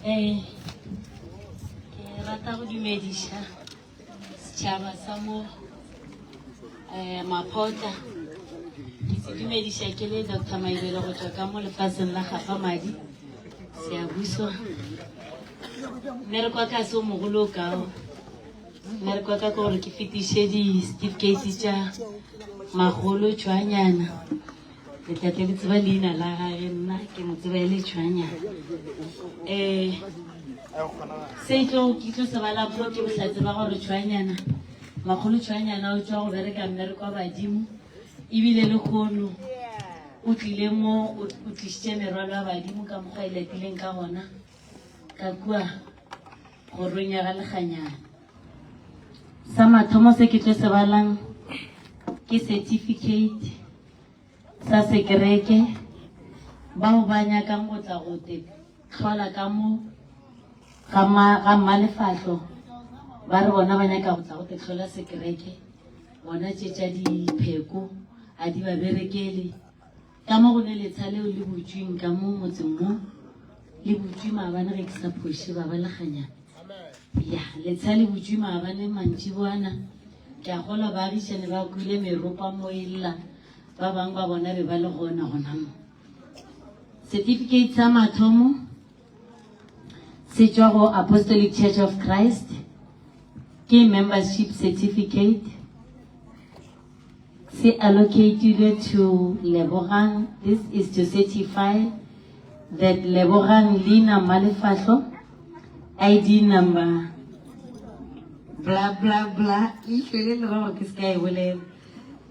Ke rata go dumedisha setšhaba sa mo Mapota. Ke se dumedisha ke le Dr. Maibelo go tswa ka mo lefatsheng la Gafamadi Seabuswa. Mmereko wa ka se o mogolo kao. Mmereko wa ka ke gore ke fetiše di-certificate tša magolo tšhwanyana. Le tla tle le tseba leina la gage, nna ke mo tseba e le tšhwanyana. Se ke tlo se bala mo ke sa tseba gore tšhwanyana magolo tšhwanyana o tswa go bereka mmereko wa badimo ebile le kgono o tlile mo o tlišitše merwalo ya badimo ka mokgwa e letileng ka gona ka kua gorong ya ga lekganyana. Sa mathomo se ke tlo se balang ke certificate sa sekereke bao ba nyakang go tla go te tlhola ka mo ga mmalefahlo ba re bona ba nyaka go tla go te tlhola sekereke bona tšetša dipheko a di ba berekele ka mo go ne letsha leo le botswing ka mo motseng mo le botswi maabane ge ke sa phoše ba balaganyana ya letsha le botswi maabane mantši boana ke a gola baagišane ba kwile meropa mo e lla ba bang ba bona be ba le gona mo. Certificate sa mathomo se tšwa go Apostolic Church of Christ ke membership certificate se allocated to Lebogang. This is to certify that Lebogang Lina Malefahlo ID number blah blah blah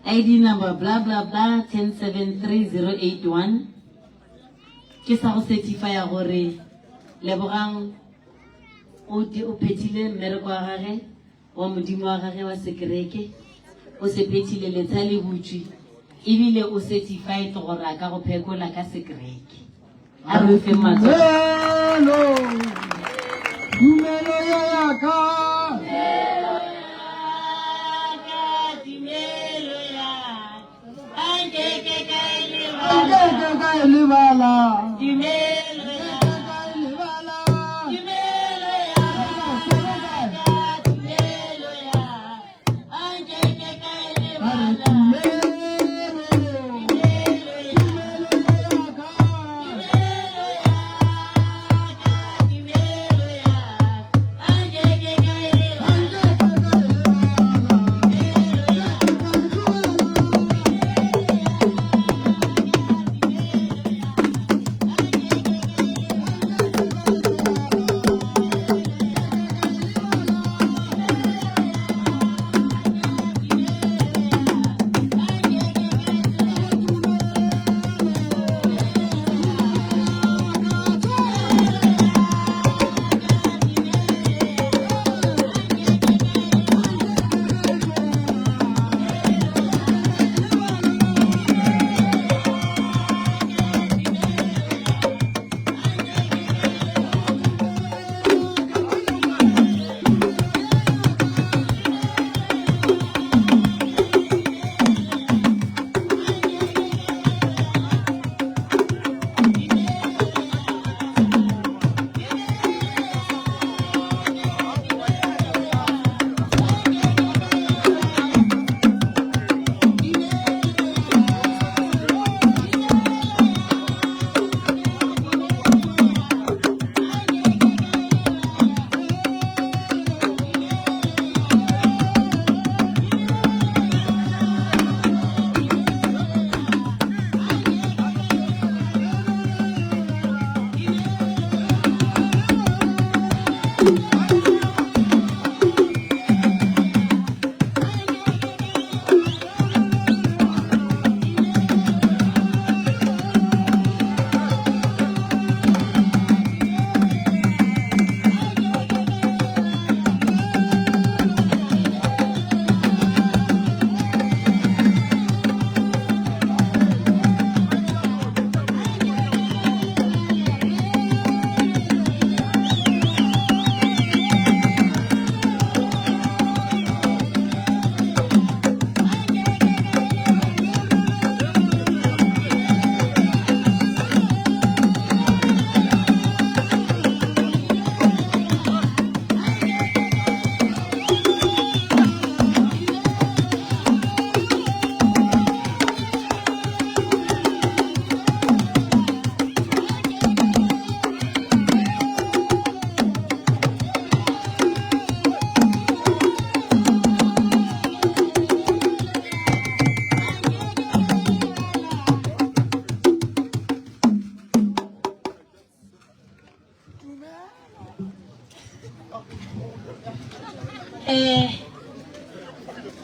ID number blah blah blah 1073081 ke sa go certify gore Lebogang o phethile mmereko wa gage wa modimo wa gage wa sekereke o se phethile letsha le botswi ebile o certified gore a ka go phekola ka sekereke a re fe matso Dumelo ya ka Libala.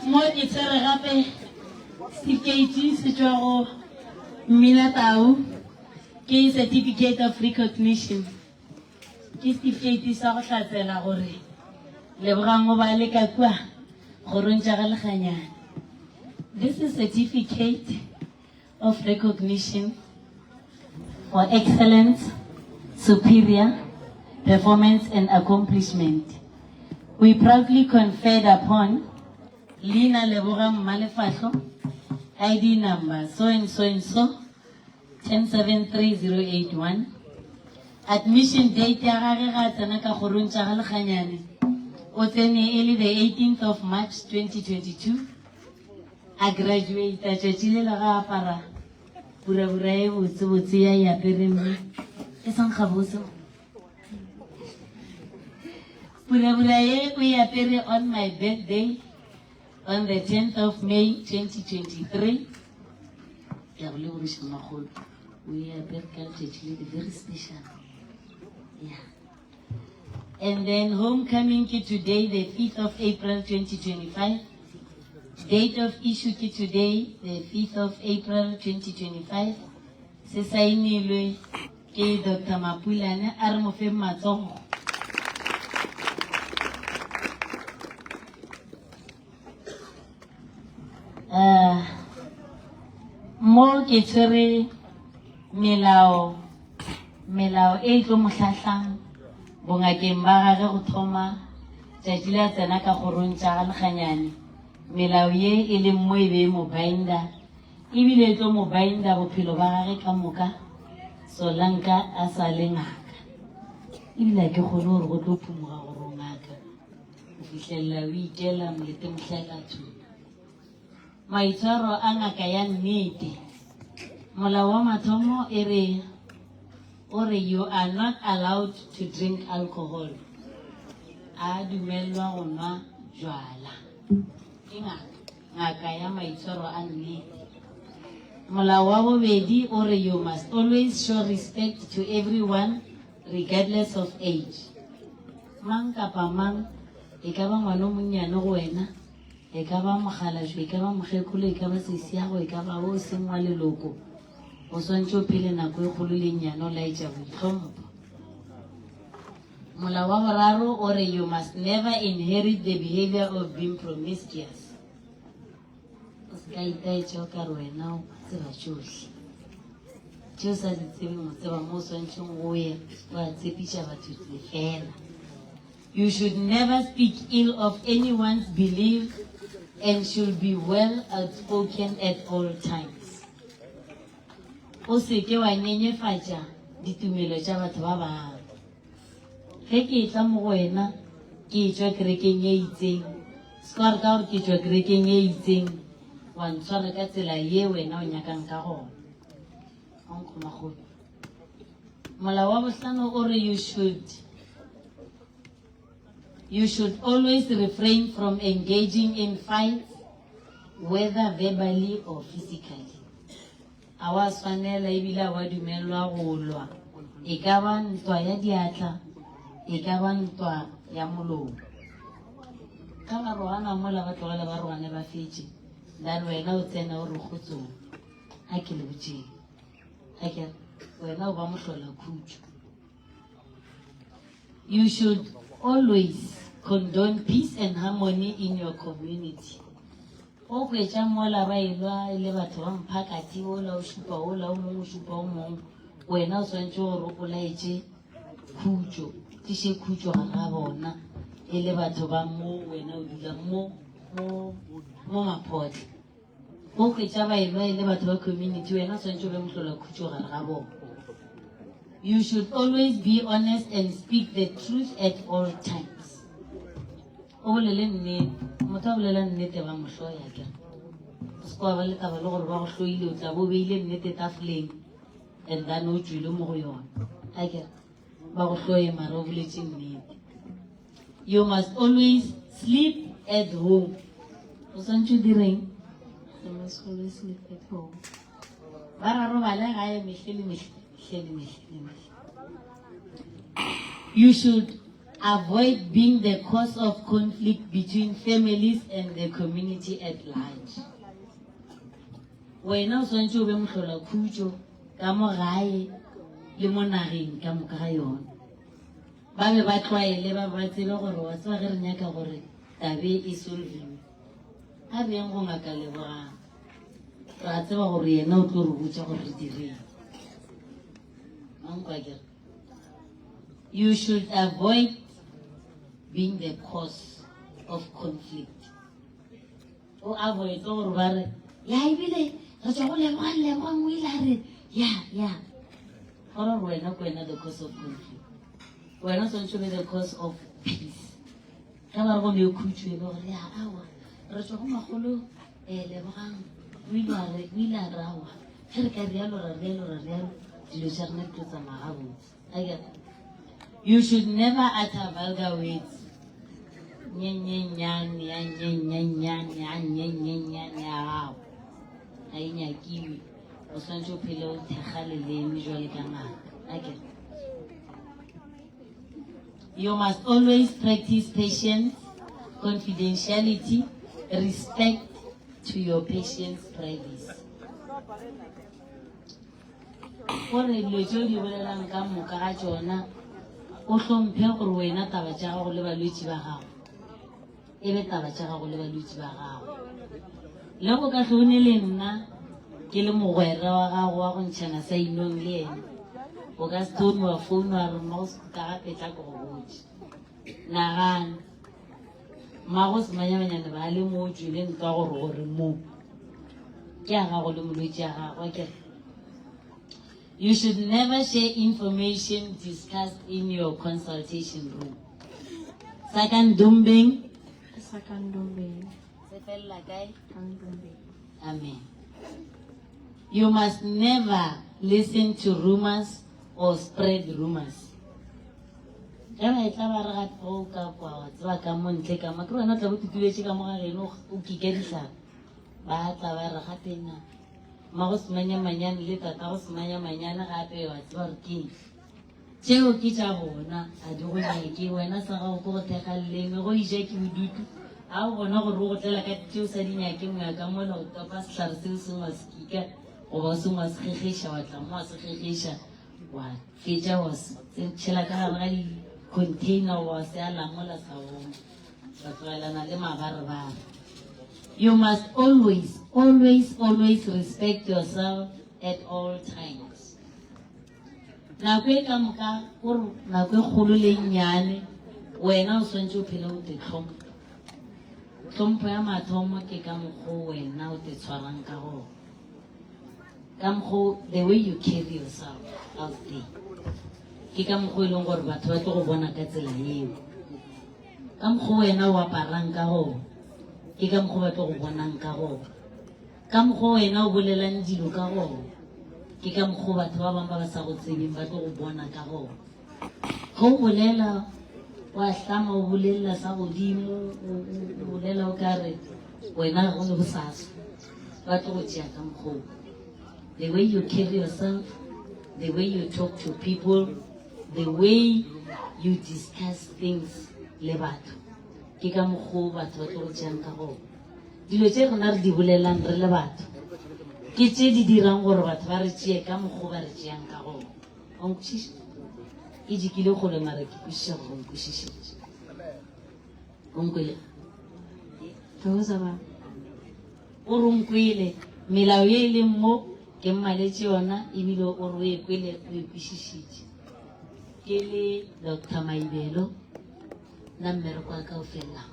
Mo ke tsere gape certificate se tswa go Mmina Tau ke certificate of recognition ke certificate sa go hlatsela gore lebogang go ba le ka kwa go rontša ga leganyana. This is certificate of recognition for excellence, superior performance and accomplishment. We proudly conferred upon Lina Lebogang Malefahlo, ID number so and so and so 1073081. Admission date ya gage ga tsena ka go rontša ga leganyane o tsene e le the 18th of March 2022. A graduate a tšatši le la ga apara pura e botsebotse ya e apere mme e sankga bose pura ye o e apere on my birthday on the 10th of May 2023. Ya go leboriša magolo o e apere ka tšatši le very special. Yeah. And then homecoming ki today, the 5th of April 2025. Date of issue ki today, the 5th of April 2025. Se sainilwe ke Dr. Mapulane a re mo fe matsogo. Mo ke tsere melao e tlo mo hlahlang bongakeng ba gage go thoma tšatši le a tsena ka go rontša ga leganyane. Melao ye e leng mo e be mo binda ebile e tlo mo binda bophelo ba gage ka moka solanka a sa le ngaka. Ebile ke kgone gore go tlo phumoga gore o ngaka go fitlhelela o ikela molete mohlakatho. Maitshwaro a ngaka ya nnete. Molao wa mathomo e re you are not allowed to drink alcohol. A dumelwa go nwa jwala. Ke ngaka ya maitshwaro a nnete. Molao wa bobedi o re you must always show respect to everyone regardless of age. Mang kapa mang e ka ba ngwana o monnyane go wena, e ka ba mogalajo, e ka ba mogekolo, e ka ba sesiago, e ka ba o seng wa leloko. O swantse o phele nako e kgolo le nnyane o laetša boitlhompho. Molao wa boraro o re you must never inherit the behavior of being promiscuous. O se ka itaetša o ka re wena o tseba tšohle tšeo sa di tsebeng o tseba mo o swantšeng go ye o a tshepiša batho fela. You should never speak ill of anyone's belief and should be well outspoken at all times. O se ke wa nyenyefatša ditumelo tša batho ba bangwe. Ge ke tla mo go wena ke tšwa kerekeng ye itseng, se ka re ka gore ke tšwa kerekeng ye itseng wa ntshwara ka tsela ye wena o nyakang ka gona. Onkgomagolo. Molao wa bohlano o re you should always refrain from engaging in fights, whether verbally or physically. A wa swanela ebile a wa dumelwa go lwa. E ka ba ntwa ya diatla, e ka ba ntwa ya molomo ka ba roana mola ba tlogela ba roane ba fetse then wena o tsena o re kgotsong a ke le botjeng a ke wena o ba mohlola khutso. You should always condone peace and harmony in your community. O kwetša mola ba ilwa le batho ba mphakati ola o šupa ola o mongwe o šupa o mongwe wena o swantse gore o laetse khutso tliše khutso ga bona e le batho ba mo wena o dula mo maphotle. O kwetša ba ilwa e le batho ba community wena o swantse o be mohlola khutso gare ga bona. You should always be honest and speak the truth at all times. O bolele nnete motho a bolela nnete ba mo hloya ke se kwa ba le taba le gore ba go hloile o tla bo beile nnete tafoleng and then o tswile mo go yona a ke ba go hloye mara o boletse nnete. You must always sleep at home. O swantse o direng? You must always sleep at home. Ba ra robala gae mehle le mehle. You should avoid being the cause of conflict between families and the community at large. Wena o swantse o be mohlola khutso ka mo gae le mo nageng ka moka ga yona. Ba be ba tlwaele ba ba tsebe gore wa tseba ge re nyaka gore tabe e solviwe a beng go ngaka lebogang ra tseba gore yena o tlo re botsa gore re direng. You should avoid being the cause of conflict. O avoid gore ba re ya ebile re tswa go lebogang o ile a re ya gore wena ko wena the cause of conflict wena swantse be the cause of peace. Ka ba re go ne khutso e gore ya awa re tswa go magolo lebogang o ile a re awa ge re ka rialo dilo tša rena di tlo tsamaya gabotse. You should never utter vulgar words. Nyenyenyane ya nyenyenyane ya nyenyenyane ya gago ga e nyakiwe o swantse o phele o thekga leleme jwale ka ngaka. You must always practice patience, confidentiality, respect to your patient's privacy. Gore dilo tšeo di bolelang ka moka ga tšona o hlomphe gore wena taba tša gago le balwetši ba gago e be taba tša gago le balwetši ba gago. Le go ka hlone le nna ke le mogwera wa gago wa go ntšhana sa inong le ena o ka se thone wa founu wa re mma go se ka gape tla ke go botse nagana mma go se manyamanyane ba le mo o tswile ntwa gore mo ke a gago le molwetši a gago kere. You should never share information discussed in your consultation room. Sakandumbing. Amen. You must never listen to rumors or spread rumors. Mago semanya manyane le tata go semanya manyane gape wa tseba re ke tšeo ke tša bona a di go nyake wena sa gago ko go thekga leleme go ija ke bodutu a o bona gore o go tlela ka tšeo sa di nyake moya ka mola go topa setlhare seo se ngwa se kika goba se ngwa se kgegeša wa tla mo wa se kgegeša wa fetša wa se tšhela ka gare ga di-container wa se alamola sa bona wa tlogelana le mabarebare. You must always respect yourself at all times. Nako e ka moka gore nako e kgolo le nnyane wena o swantse o phele o te tlhompha. Tlhompho ya mathomo ke ka mokgwa wena o te tshwarang ka gona. Ka mokgwa the way you carry yourself out there. Ke ka mokgwa e leng gore batho ba tlo go bona ka tsela eo. Ka mokgwa wena o aparang ka gona. Ke ka mokgwa ba tlo go bonang ka gona. Ka mokgwa wena o bolelang dilo ka gona. Ke ka mokgwa batho ba bangwe ba ba sa go tsebeng ba tlo go bona ka gona. Go bolela wa hlama o bolela sa godimo o bolela o ka re wena go le bosasa ba tlo go tšea ka mokgwa. The way you carry yourself, the way you talk to people, the way you discuss things le batho ke ka mokgwa batho ba tlo tšang ka go dilo tse gona re di bolelang re le batho ke tse di dirang gore batho ba re tšee ka mokgwa ba re tšeang ka go o nkwešiša e jikile gore mara ke kwešiša gore nkwešišitše o nkwele tlosa ba o re nkwele melao ye e leng mo ke mmaletše yona ebile o re o e kwele o e kwešišitše ke le Dr. Maibelo na mmereko wa ka o felelang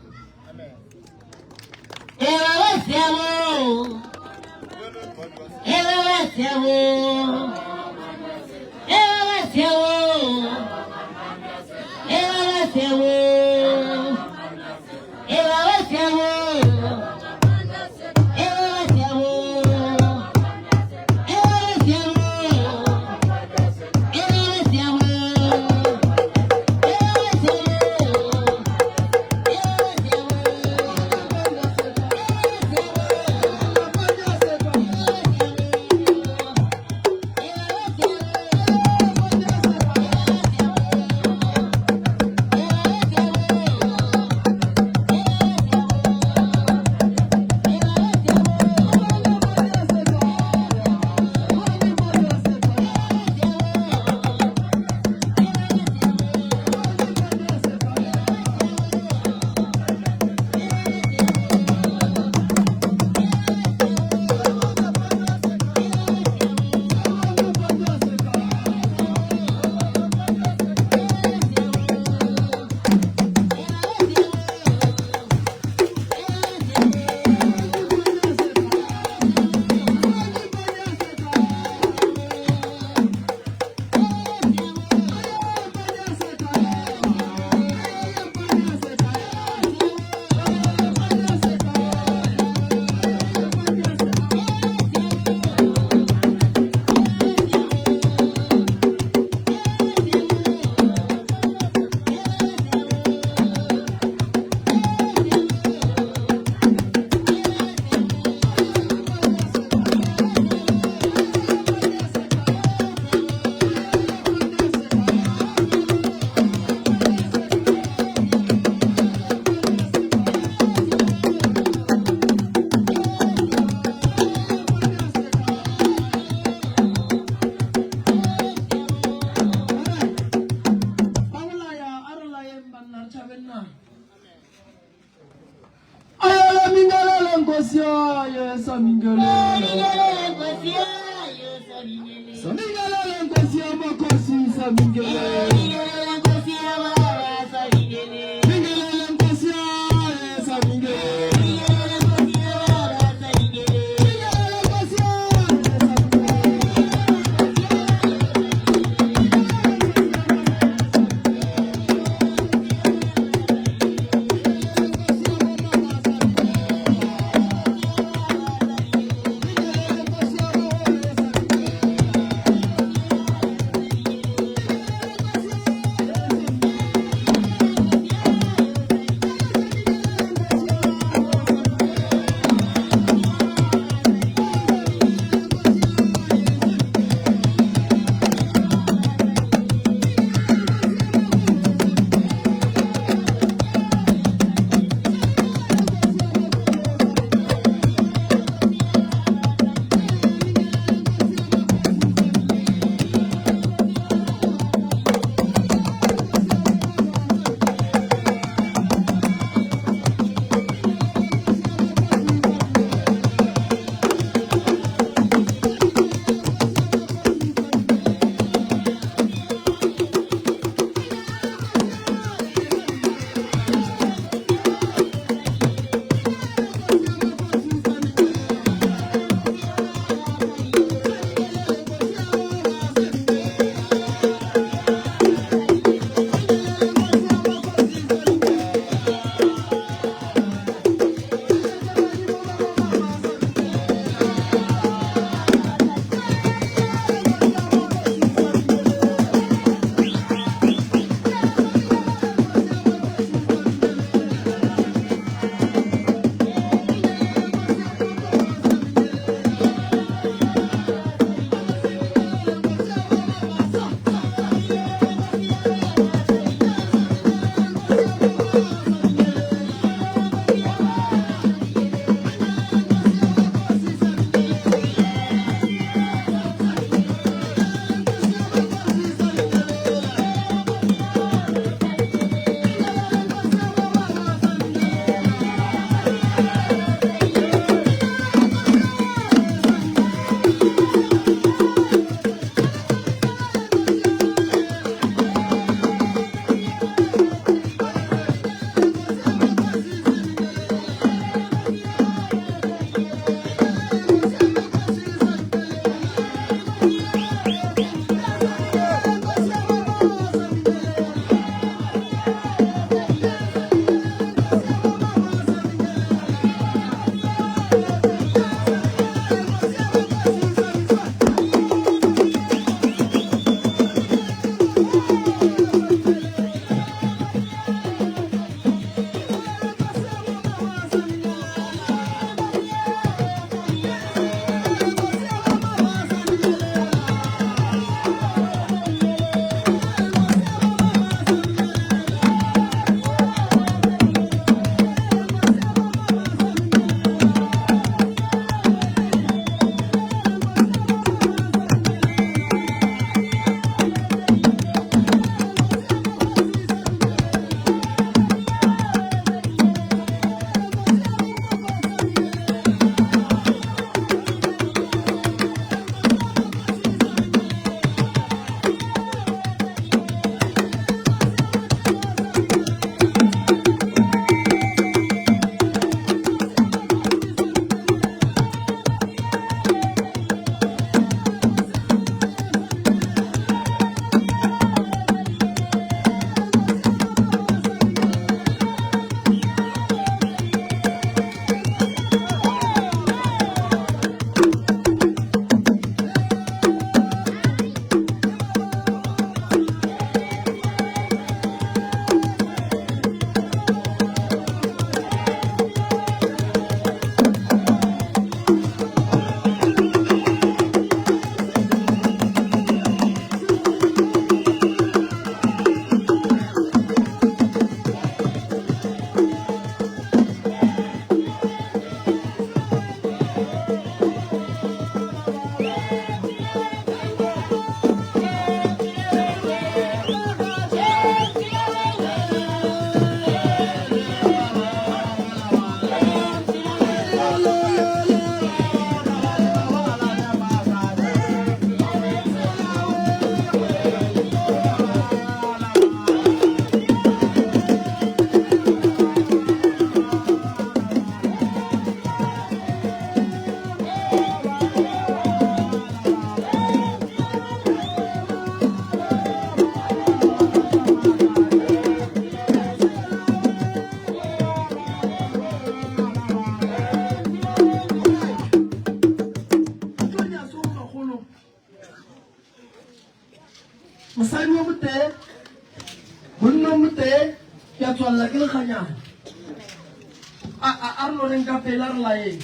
a re loreng ka pele a re laeng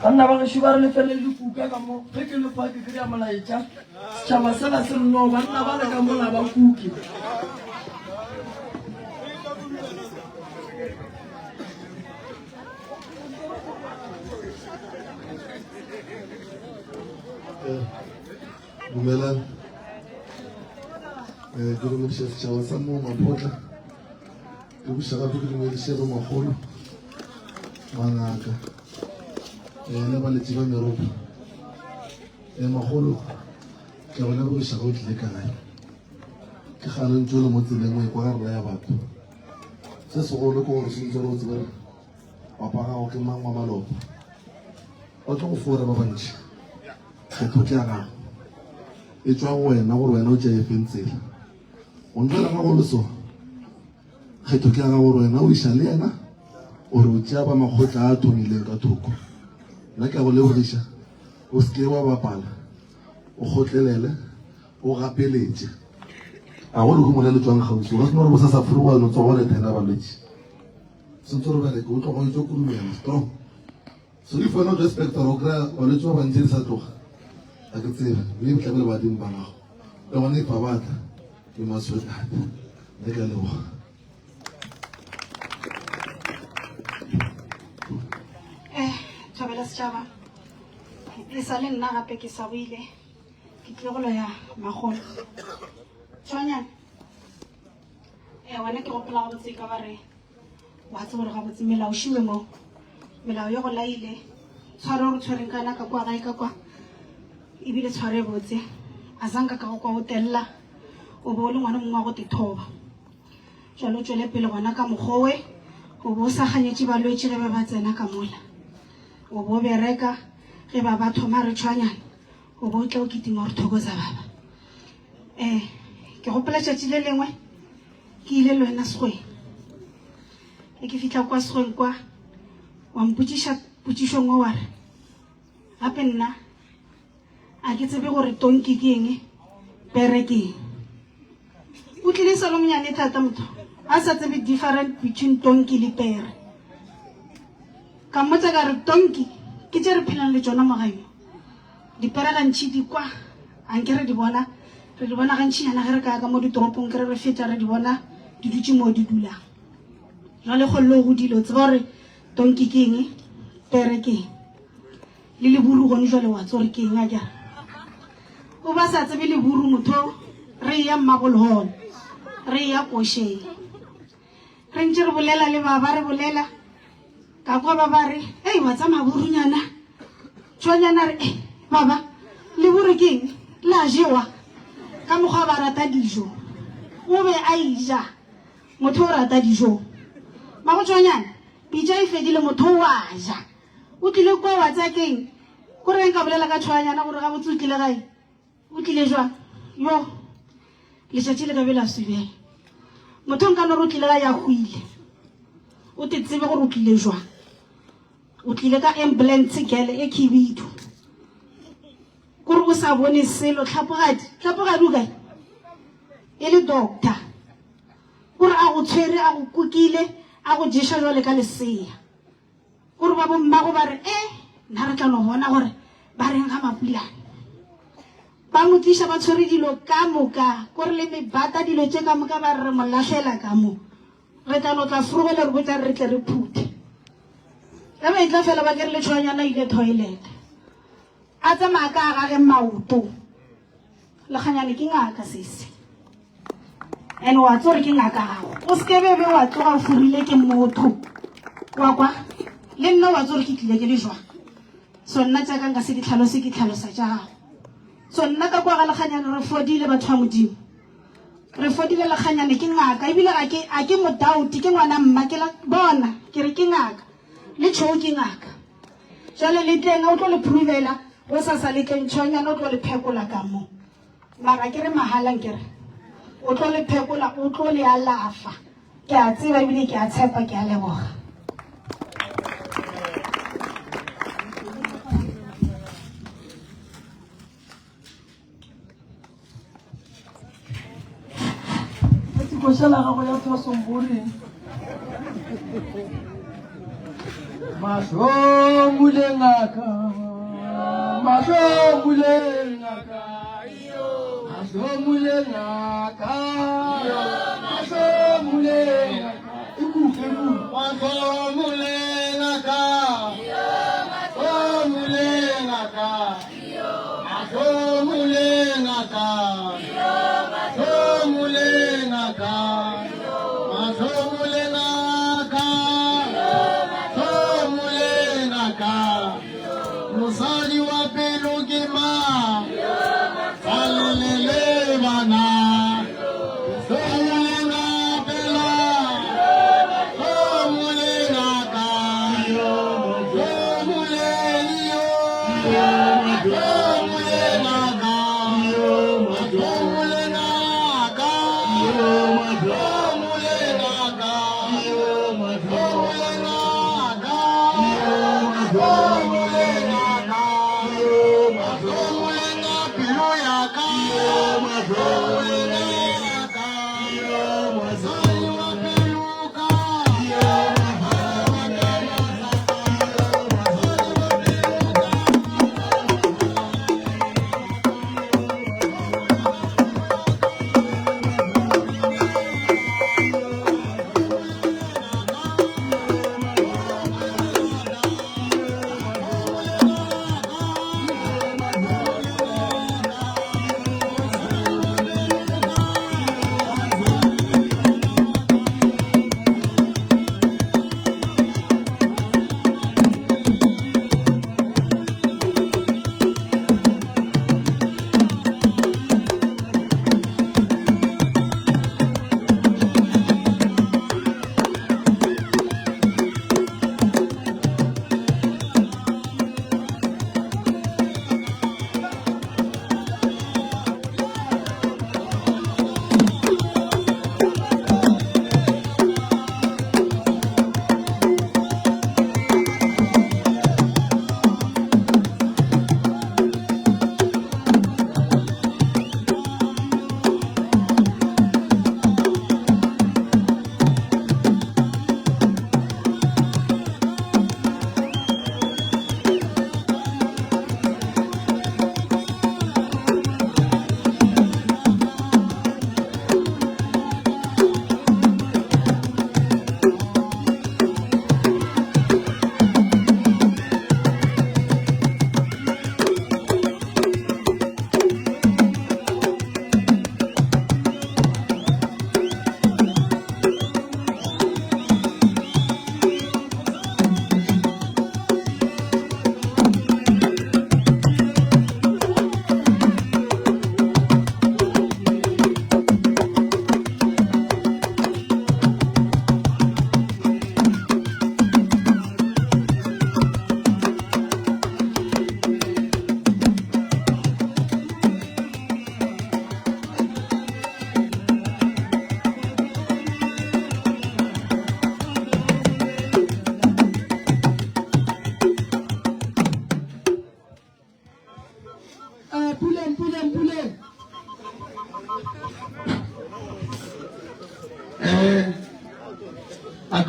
banna ba gešo ba re lefele le kuka ka mo ge ke lefa ke kry-a molaetša setšhaba sela se re no banna ba le ka mola ba kuke Dumelang. Ke dumedisa setšhaba sa mo Mapotla. Ke buša gape ke dumedise bo magolo mangaka le baletši ba meropa. Magolo ke go lebogiša ga o tlile kae. Ke gale ntse o le mo tseleng o ekwa ga re laya batho. Se segolo ke gore sentse re o tsebe papa gago ke mang wa malopo. O tlo go fora ba bantši. Kgetho ke ya gago. E tswa go wena gore wena o tšea efeng tsela o ntwela ga go le so kgetho ke ya ga gore wena o iša le ena ore o tšea ba makgotla a thomileng ka thoko nna ke ya go lebogiša o seke wa bapala o kgotlelele o gapeletše a gore ke molele tswang gausi o ka sena gore bo sa sa furu wano tswa go lethena balwetši sentse re bereke o tlo go itse kurumela strong so if wena o respector o kry-a balwetši ba bantši di sa tloga a ke tsebe mme e tlamele badimo ba gago le gone e fa batla ke maswetata le ka leboga Thabela setšhaba e sa le nna gape ke sa boile ke tlile go loya magolo tshwanyana wena ke gopola gabotse ka bare wa tse gore gabotse melao šiwe mo melao yo go laile tshware o re tshwareng kana ka kwa gae ka kwa ebile tshware botse a zanka ka go kwa o telela o bo o le ngwana mongwe wa go tethoba jalo o tswele pele gona ka mokgowe o bo o sa ganyetse balwetse ge ba ba tsena ka mola o bo o bereka ge ba ba thoma re tshwanyana o bo o tla o ketima gore thokoza baba ke gopola tšatši le lengwe ke ile le wena segweng e ke fitlha kwa segweng kwa wa mpotsiša potsišo ngwe wa re gape nna a ke tsebe gore tonki ke eng pere ke eng o tlile sa le monyane thata motho a sa tsebe different between tonki le pere ka mmotsa ka re tonki ke tše re phelang le tsona magaimo dipere gantšhi di kwa anke re di bona gantšhinyana ge re ka mo ditoropong ke re feta re di bona di dutse mo di dulang jale kgollo go dilo tseba gore tonki ke eng pere ke eng le leburu gone jale wa tsore ke eng a jara o ba sa tsebe leburu motho re ya mmagolhol re ya košeng re ntse re bolela le baba re bolela ka kwa ba re ei wa tsa maburunyana tshwanyana re baba leburu ke eng la jewa ka mokgwa ba rata dijo o be a ija motho o rata dijo mago tshwanyana pitša e fedile motho wa ja o tlile kwa wa tsa keng ko reng ka bolela ka tshwanyana gore ga botse o tlile gae o tlile jwang yo letšatši le ka be la sebela motho nka nore o tlile ga ya hwile o te tsebe gore o tlile jwang o tlile ka ambulance gele e khibidu kore o sa bone selo tlhapogadi o kae e le doctor kore a go tshwere a go kukile a go jesha jwale ka lesea kore ba bommago ba re nna re tla no bona gore ba reng ga mapulane ba mo tliša ba tshwere dilo ka moka kore le mebata dilo tše ka moka ba re mo lahlela ka mo re tla no tla furugele re botla re tle re phuthe le ba itla fela ba kere le tshwanyana ile toilet a tsamaya ka gage maoto le kganyane ke ngaka sese and wa tsore ke ngaka gago o sekebebe wa tloga o furile ke motho wa kwa le nna wa tsore ke tlile ke le jwang so nna tša ka nka se ke tlhalosa tša gago so nna ka kwa ga lekganyane re fodile batho ba modimo re fodile lekganyane ke ngaka ebile a ke modauti ke ngwana mma ke la bona ke re ke ngaka le tšhoo ke ngaka jale le tleng o tlo le provela o sa sa letleng tshwanyana o tlo le phekola ka mo mara ke re mahalang ke re o tlo le phekola o tlo le alafa ke a tseba ebile ke a tshepa ke a leboga special ga go ya Thosombori Masho mulengaka Musali wa pelo ke ma alelele bana somulenga pela somulenga ka somulelio somulenga ka somulenga ka somulenga ka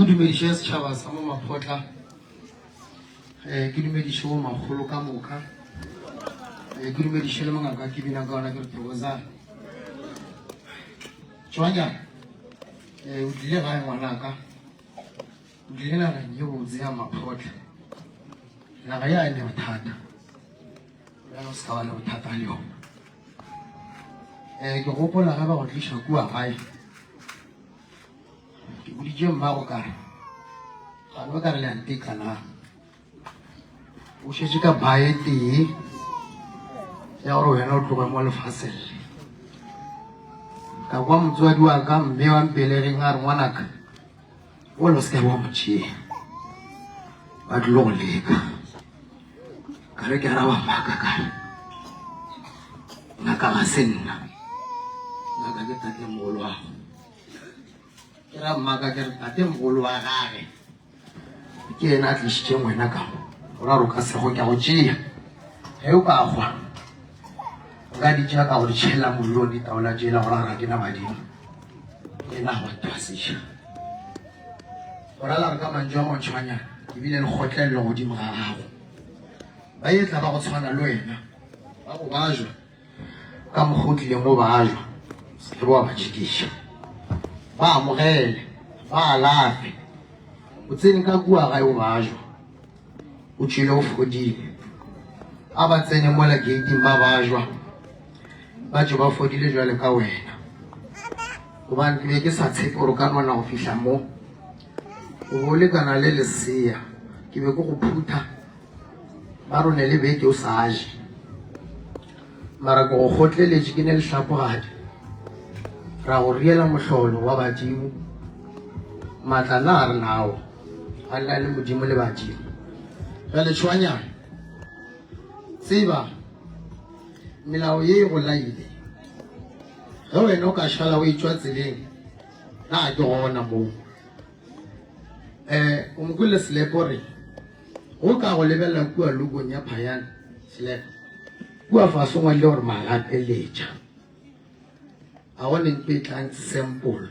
Ke dumedishe setšhaba sa mo Mapotla ke dumedishe bo magolo ka moka ke dumedishe le mongaka ke bina ka ona ke re thokozana Tshwanya o dile gae ngwanaka o dile nageng ye botse ya Mapotla naga ya ene bothata yana o se ka ba le bothata le yona ke gopola ga ba go tliša kua gae ke boditše mmago kare ga no ka re le antekana o šetše ka bae tee ya gore wena o tloge mo lefaselle ka kwa motswadi wa ka mme wa mpelegeng a re ngwanaka o lo se ka bo motšee ba tlile go leka ka re ke araba mmaka kare ngaka ga se nna ngaka ke tate mogolo wago ke ra mmaka ke re tate mogolo wa gage ke ena a tlišitšeng wena ka o ra ro ka sego ke a go tšea ge o ka gwa nka ditšea ka go di tšhela mollo ditaola tšela gore a ra ke na badimo na ba tasisha ora la ka manjwa mo tshwanya ibile le khotlello godimo ga gago ba etla ba go tshwana le wena ba go bajwa ka mogotile mo bajwa se bo ba tshikisha ba amogele ba alafe o tsene ka bua ga o bajwa o tshile o fodile a ba tsene mo la gate ba bajwa ba tšo ba fodile jwale ka wena gobane ke be ke sa tshepe gore o ka nona go fitlha mo o bolekana le lesea ke be ke go phutha ba rone le beke o sa je mara ke go gotleletse ke ne le tlhapogadi ra go riela motlholo wa badimo maatla na a re nao a nna le modimo le badimo jale tshwanyana tseba melao ye go laile ge wena o ka šala o etswa tseleng na ke gona moo o mokole selepe gore go ka go lebelela kua lokong ya phayana selepe kua fasongwa le gore magapeletša a gone nto e tlang sample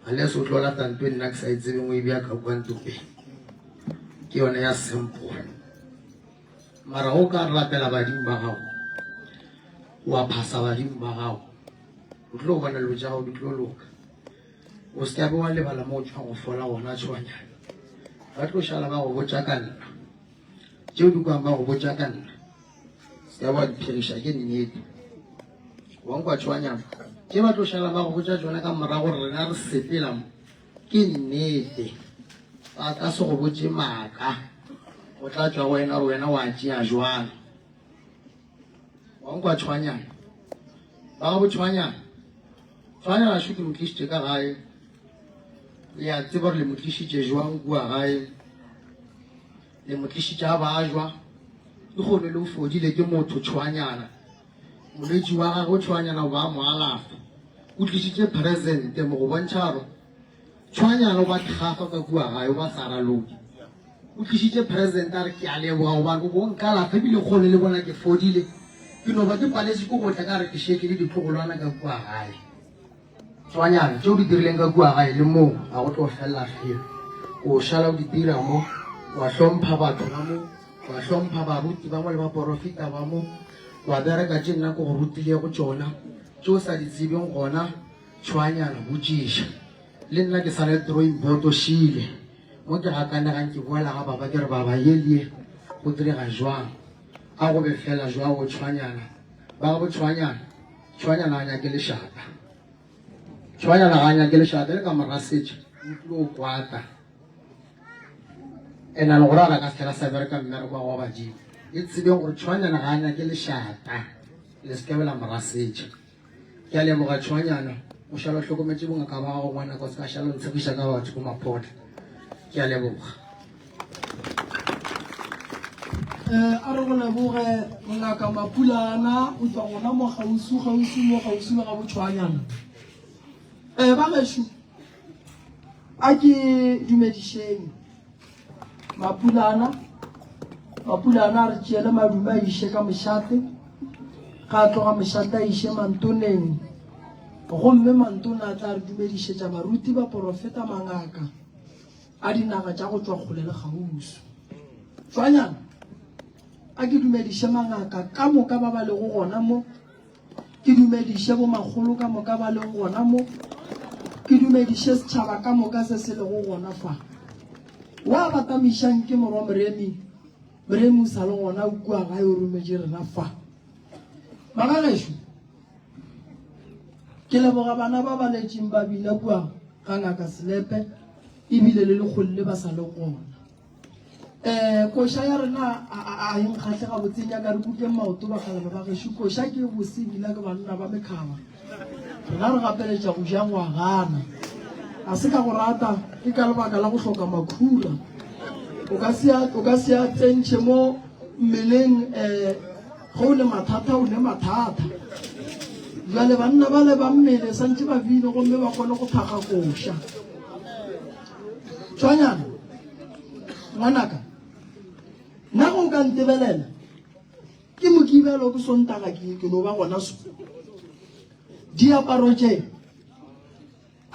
unless o tlo lata nto e nna ke sa itsebeng o e beaka kwa ntopeng ke yone ya sample mara go ka ratela badimo ba gago wa phasa badimo ba gago o tlo bona lo ja go di tlo loka o se ka wa lebala mo tshwa go fola gona tshwanyana ba tlo shala ba go botsa ka nna tšeo di kwang ba go botsa ka nna se ka wa diphiriša ke nnete wa nkwa tshwanyana ke ba tlo shala ba go botsa tsona ka morago gore rena re sepela mo ke nnete ba ka se go botse maaka o tla tswa wena re wena wa tšea jwang wa nkwa tshwanyana ba go tshwanyana tshwanyana shuti mo tlisitše ka gae le a tseba gore le mo tlisitše jwang kua gae le mo tlisitše a bajwa ke kgone le o fodile ke motho tshwanyana molwetši wa gagwe tshwanyana o ba mo alafa o tlisitše presente mo go bontšha gore tshwanyana o ba thgafa ka kua gae o ba sa raloki o tlisitše presente a re ke a leboga gobane o bonkalafa ebile kgone le bona ke fodile ke no ba ke paletše ko gotla ka re ke šeke le ditlogolwana ka kua gae tshwanyana tšeo di dirileng ka kua gae le moo ga go tlo felela felo o šala o di dira mo wa hlompha batho ba mo wa hlompha baruti ba mo le baporofita ba mo wa bereka tše nna ko go rutile go tšona tšeo sa di tsebeng gona tshwanyana botšiša le nna ke sa le drawing board o šile mo ke gakanegang ke boela ga baba ke re baba yelie go direga jwang a go be fela jwa go tshwanyana ba go tshwanyana tshwanyana a nyake lešata tshwanyana ga a nyake lešata le ka morasetše o tlo o kwata ena le gore ala ka sela sa bereka mmereko wa badimo e tsebeng gore tshwanyana ga a nyake lešata le sekebela morasetše ke a leboga tshwanyana o šala hlokometse bongaka ba gago ngwana ka se ka šala o ntshegiša ka batho ko mapotla ke a leboga a re go leboge ngaka Mapulana o tswa gona mo gausu ga botshwanyana ba gešo a ke dumedišeng Mapulana a re tšeele madume a iše ka mošate ga a tloga mošate a iše mantoneng gomme mantone a tla re dumedišetša baruti ba porofeta mangaka a dinaga tša go tswa kgole le gausu tshwanyana a ke dumediše mangaka ka moka ba ba lego gona mo ke dumediše bo magolo ka moka ba lego gona mo ke dumediše setšhaba ka moka se se lego gona fa wa batamišang ke morwa moremi o sa le gona o kua gae o rometše rena fa magagešo ke leboga bana ba ba letšeng ba bina kua ga ngaka Selepe ebile le lekgolole ba sa le gona koša ya rena a enkgahle ga botsenya ka re kutleng maoto ba kgalame ba gešo koša ke bosebila ke banna ba mekhaba rena re gapeletša go ja ngwagana a se ka go rata ke ka lebaka la go hloka makhura o ka se a tsentšhe mo mmeleng ge o le mathata jale banna ba le ba mmele santse ba bine gomme ba kgone go phaga koša tshwanyana ngwanaka nna go ka ntebelela ke mokibelo ke sontaga ke no ba gona so diaparo tše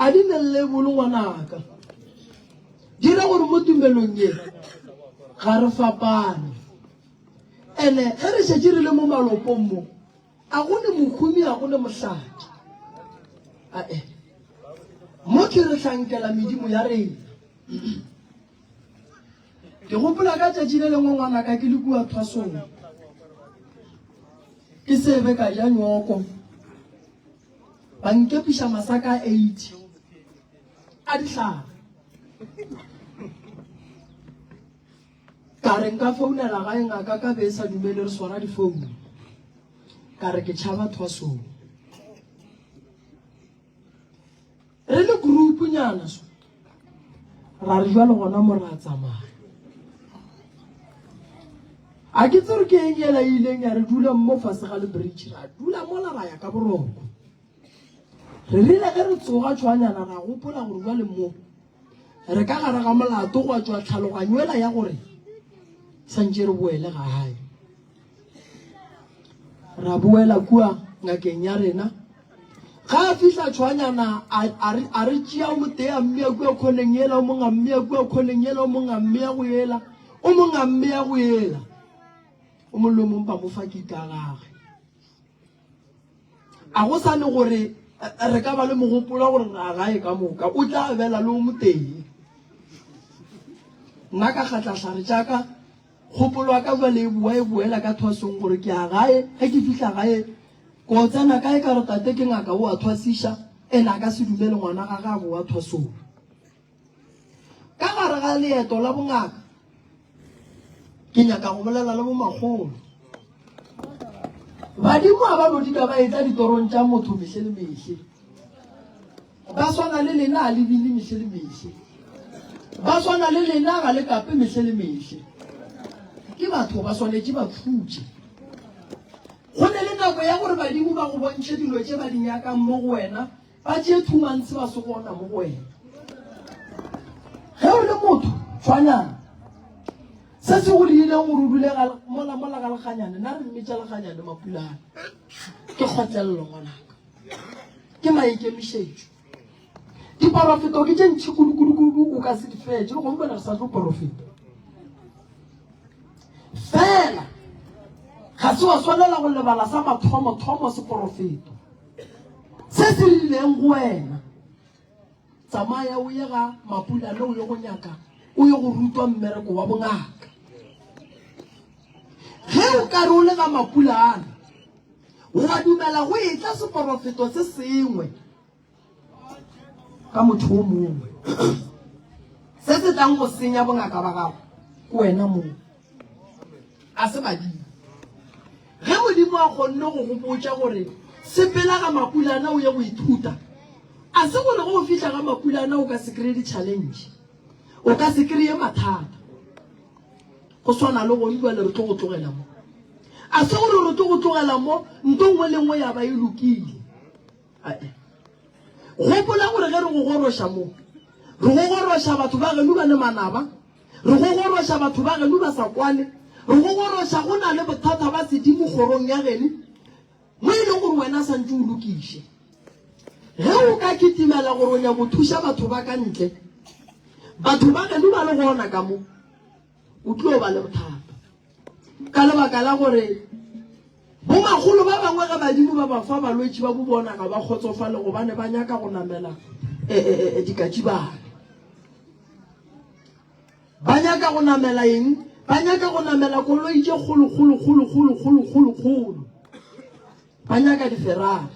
a di ne le bolo ngwanaka dira gore mo tumelong ye ga re fapane ene ge re šetše re le mo malopong mo a go ne mokhumi a go ne mohlaki ae mo ke re hlankela medimo ya rena ke gopola ka tšatši le lengwe ngwanaka ke le kua thwasong ke sebe ka ja nyoko ba nkepiša masaka a 80 a dihlaga ka re nka founela gae ngaka ka be sa dumele re swara difounu ka re ke tšhaba thwasong re le grupu nyana so ra re jwa le gona mo ra tsamaya a ke tsere ke eng ela ileng ya re dula mo fase ga le bridge ra dula mola ra ya ka boroko re rile ge re tsoga tshwanyana ra gopola gore jwa le mo re ka gare ga molato go a tswa tlhaloganyo ya gore santse re boele gae ra boela kua ngakeng ya rena ga a fihla tshwanyana a re tšea mo tee a mmea kua kgoneng ela o mong a mmea kua kgoneng ela o mong a mmea go ela o mong a mmea go ela o mong le mong ba mo fa kitagage a go sane gore re ka ba le mogopolo gore ra gae ka moka o tla bela le o mo tee nna ka kgatlatlhare jaaka kgopolo wa ka jwa le bua e boela ka thwasong gore ke a gae ge ke fihla gae ko tsena kae ka re tate ke ngaka o a thwasiša ene a ka se dumele ngwana ga ga bo wa thwasong ka gare ga leeto la bongaka ke nyaka go bolela le bo magolo badimo a ba bodika ba etsa ditorong tša motho mehle le mehle ba swana le lena a lebile mehle le mehle ba swana le lena ga le kape mehle le mehle ke batho ba swanetše ba khutše go ne le nako ya gore badimo ba go bontšhe dilo tše ba di nyakang mo go wena ba tšee thumantse ba se gona mo go wena ge o le motho tshwanyana se se go diileng gore o dule mola ga leganyane nna re mmetša leganyane mapulana ke kgotlelelo ngwanaka ke maikemišetšo diporofeto ke tše ntšhi kudu o ka se di fetše le gompela re sa tlo porofeto fela ga se wa swanela go lebala sa mathomo seporofeto se se rileng go wena tsamaya o ye ga mapulana o ye go nyaka o ye go rutwa mmereko wa bongaka ge o ka re o le ga mapulana o a dumela go etla seporofeto se sengwe ka motho o mongwe se se tlang go senya bongaka ba gago ke wena moo a se badimo ge modimo a kgonne go gopotša gore sepela ga mapulana o ye go ithuta a se gore go fihla ga mapulana o ka se kry-e di-challenge o ka se kry-e mathata go swana le gone jale re tlo go tlogela mo a se gore re tlo go tlogela mo nto nngwe le nngwe ya ba e lokile gopola gore ge re go goroša mo re go goroša batho ba geno ba le manaba re go goroša batho ba geno ba sa kwane re go goroša go na le bothata ba sedimo kgorong ya gene mo e leng gore wena santse o lokiše ge o ka kitimela gore o nya go thuša batho ba ka ntle batho ba geno ba le gona ka mo o tlo ba le bothata ka lebaka la gore bomagolo ba bangwe ga badimo ba ba fa balwetši ba bo bona ga ba kgotsofale gobane ba nyaka go namela dikatši bane ba nyaka go namela eng ba nyaka go namela koloi tše kgolo ba nyaka diferari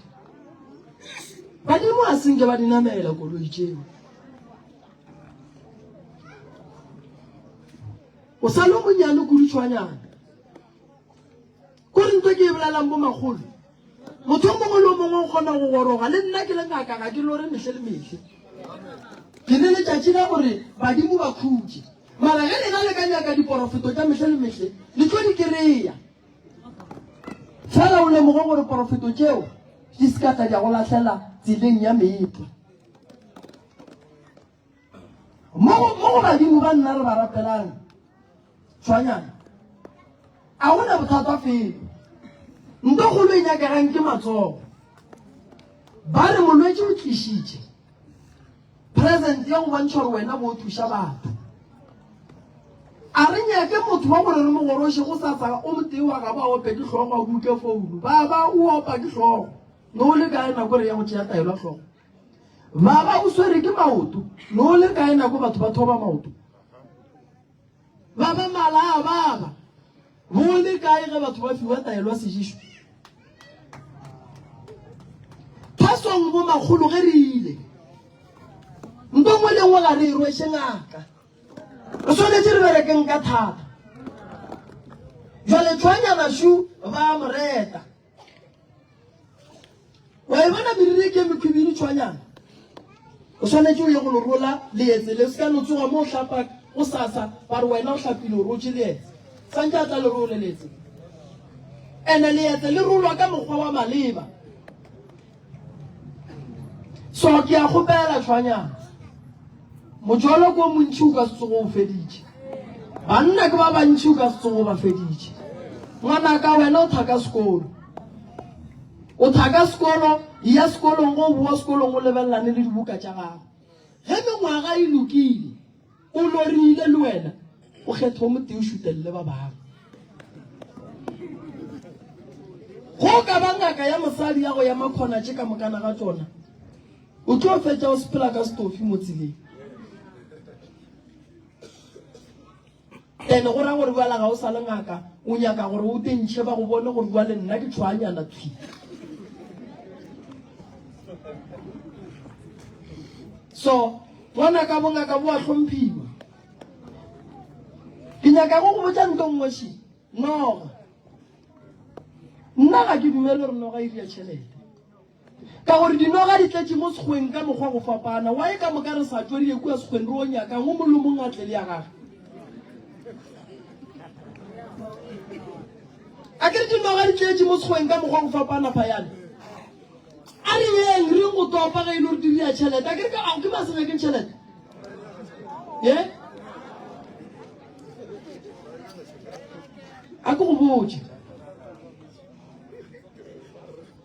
badimo a senke ba di namela koloi tšeo o sa le monyane kudutshwanyana kore nto ke e bolalang bo magolo motho o mongwe le o mongwe o kgona go goroga le nna ke le ngaka ga ke lore mehle le mehle ke ne letšatši la gore badimo ba khutše mara ge lena le ka nyaka diporofeto tša mehle le mehle le tlo di kry-a fela o lemogo gore porofeto tšeo di sekata di a go lahlela tseleng ya meepa mo go badimo ba nna re ba rapelang tshwanyana a gona bothata felo nto kgolo e nyakagang ke matsogo ba re molwetse o tlišitše present ya go bontšha gore wena bo thuša batho a re nyake motho wa gore re mogoroše go sa tsa o motee wa ka ba ope ke tlhogo a buke founu ba o opa ke tlhogo no le kae nako re ya go tšea taelwa tlhogo ba o swere ke maoto no le kae nako batho ba thoba maoto ba mala ba bo le kae ge batho ba fiwa taelwa sejišo pasong mo magolo ge re ile nto mo lengwe ga re rweshe ngaka re tshwanetse re berekeng ka thata jwale tshwanyana shu ba moreta wa e bona meriri ke mekhwibedi tshwanyana o tshwanetse o ye go lorola leetse le se ka no tsoga mo o tlhapa o sasa ba re wena o tlhapile o rotse leetse santse a tla le role leetse ene leetse le rolwa ka mokgwa wa maleba so ke a gopela tshwanyana mojolo ko montši o ka se tsogo o feditše banna ke ba bantši o ka se tsogo ba feditše ngwana ka wena o thaka sekolo o thaka sekolo ya sekolong go boa sekolong o lebelelane le dibuka tša gago ge mengwaga e lokile o lorile le wena o kgetho motee o šutelele ba bangwe go ka ba ngaka ya mosadi ya go ya makhonatše ka mokana ga tsona o tlo fetša o sepela ka stofi mo tseleng ene go ra gore buala ga o sa le ngaka o nyaka gore o tentšhe ba go bone gore bua le nna ke tshwanyana thwi so ngwana ka bongaka bo a hlomphiwa ke nyaka go botša nto nngweši noga nna ga ke dumele gore noga e ria tšhelete ka gore dinoga di tletše mo sekgweng ka mokgwa go fapana wa e ka moka re sa tšodie kua sekgweng re o nyakang go molomong a tle le ya gage a ke re dinoga di tletše mo sekgweng ka mokgwa go fapana phayane a re yeng re go topa ga e le gore di ria tšhelete a ke re ke masegekeng tšhelete ye a ke go botse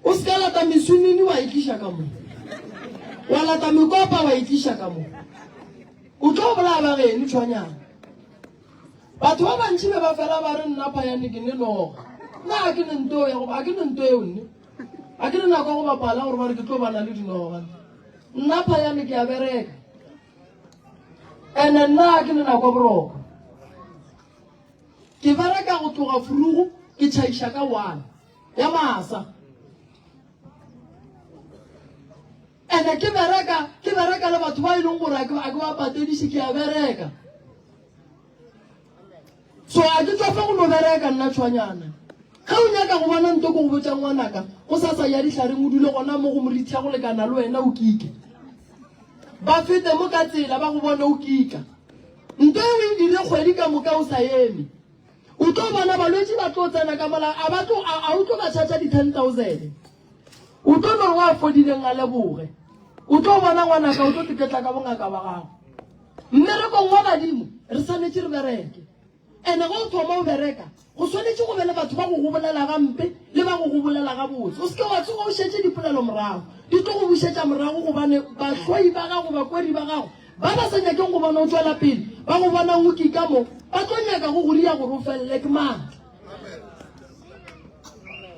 o se ka lata mesunini wa itliša ka mo wa lata mekopa wa itliša ka mo o tlo bola ba geno tshwanyana batho ba bantši be ba fela ba re nna phayane ke ne noga nna a ke ne nto eo nne a ke ne nako go bapala gore ba re ke tlo bana le dinoga nna phayane ke a bereka ene nna a ke ne nako boroko ke bereka go tloga furugu ke tšhaiša ka 1 ya masa ene ke bereka le batho ba e leng gore a ke ba patediše ke a bereka so a ke tswafa go no bereka nna tshwanyana ga o nyaka go bona nto ko go botsa ngwanaka go sa sa ya ditlhareng o dule gona mo go morithia go lekana le wena o kike ba fete mo ka tsela ba go bona o kika nto e o e dire kgwedi ka moka o sa eme o tlo bona balwetse ba tlo tsena ka mola a o tlo ba charge di 10,000 o tlo no wa fodileng a leboge o tlo bona ngwanaka o tlo tiketla ka bongaka ba gago mmerekong wa badimo re tshwanetse re bereke ene go thoma o bereka go tshwanetse go bele batho ba go bolela gampe le ba go bolela ga botse o se ke wa tsoga o šetse dipolelo morago di tlo go bušetša morago gobane bahloi ba gago bakwedi ba gago ba ba sa nyakeng go bona o tswela pele ba go bona ngoki ka mo ba tlo nyaka go ria gore o felele ke maatla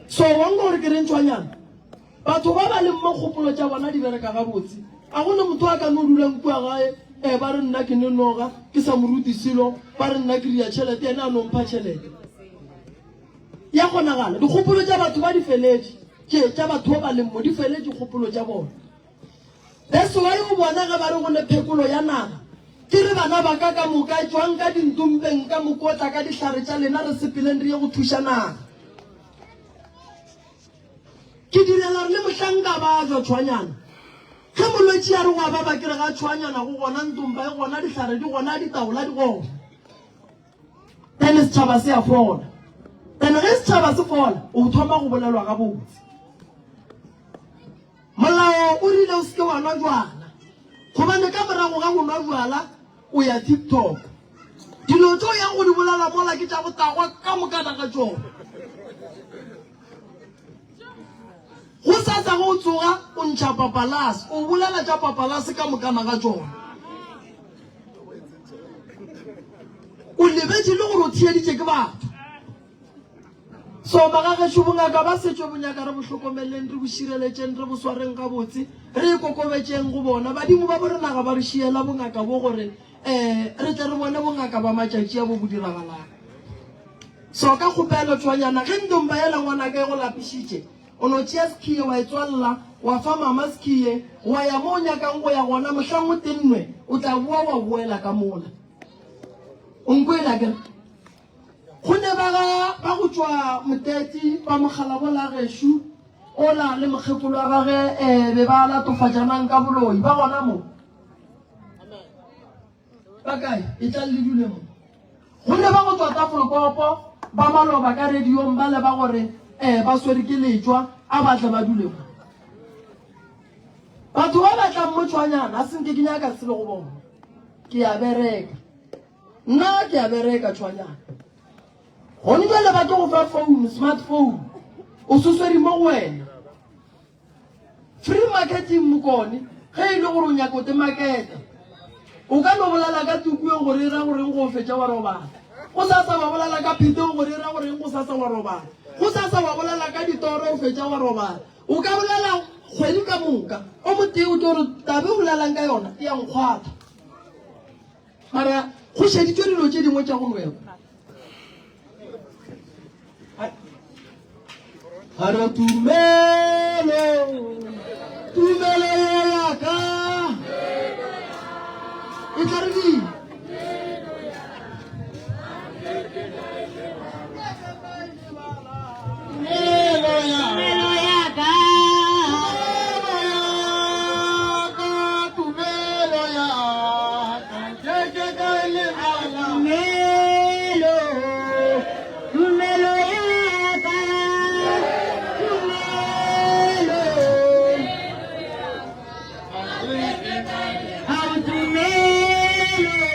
so wango gore ke reng tshwanyana batho ba ba leng mo kgopolo tša bona di bereka ga botse a gone motho a ka no dulang kua gae ba re nna ke ne noga ke sa moruti selo ba re nna ke ria tšhelete ene a nompha tšhelete ya kgonagala dikgopolo tša batho ba di feletše tša batho ba ba leng mo di feletše kgopolo tša bona that's why o bona ga ba re go le phekolo ya naga ke re bana ba ka moka tswang ka dintumpeng ka mokotla ka dihlare tša lena re sepeleng re ye go thuša naga ke direla re le mohlanka ba jwa tshwanyana ge molwetse ya re go ba ke re ga tshwanyana go gona ntumpa e gona dihlare di gona ditaola di gona then setšhaba se a fola then ge setšhaba se fola o thoma go bolelwa ga botse molao o rile o seke wa nwa jwala gobane ka morago ga go nwa jwala o ya TikTok dilo tso yang go di bolela mola ke tša botagwa ka mokana ga tsona go sa tsa go tsoga o ntšha papalase o bolela tša papalase ka mokana ga tsona o lebetse le gore o thieditše ke batho so magagešo bongaka ba setšo bonyaka re bo hlokomeleng re bo šireletšeng re bo swareng ka botse re ikokobetšeng go bona badimo ba borenaga ba re šiela bongaka bo gore re tle re bone bongaka ba matšatši a bo bo diragalang so ka kgopelo tshwanyana ge ntomba ela ngwana ka e go lapišitše o no tšea skie wa e tswalela wa fa mama skie wa ya mo o nyakang go ya gona mohlang o tennwe o tla boa wa boela ka mola o nkwela kere go ne ba go tšwa moteti ba mogala bola gešo ola le mokgekolo wa gage be ba latofatšanang ka boloi ba gona mo ba kae e tla le dule mo go ne ba go tswa tafolkopo ba maloba ka radiong ba leba gore ba swere ke letswa a batle ba dule mo batho ba batlang mo tshwanyana a senke ke nyaka sele go bona ke a bereka nna ke a bereka tshwanyana gone jale ba ke go fa phone smartphone o soswedi mo go wena free marketing mokone ge e le gore o nyaka o te marketa o ka no bolela ka tukue gore e ra goreng go fetša wa robala go sa sa ba bolela ka phitong gore e ra goreng go sa sa wa robala go sa sa ba bolela ka ditoro o fetša wa robala o ka bolela kgwedi ka moka o motee o tore tabe o bolelang ka yona e yang kgwatha mara go šeditšwe dilo tše dingwe tša go nwego Hara tumelo ya ka e tla re di How to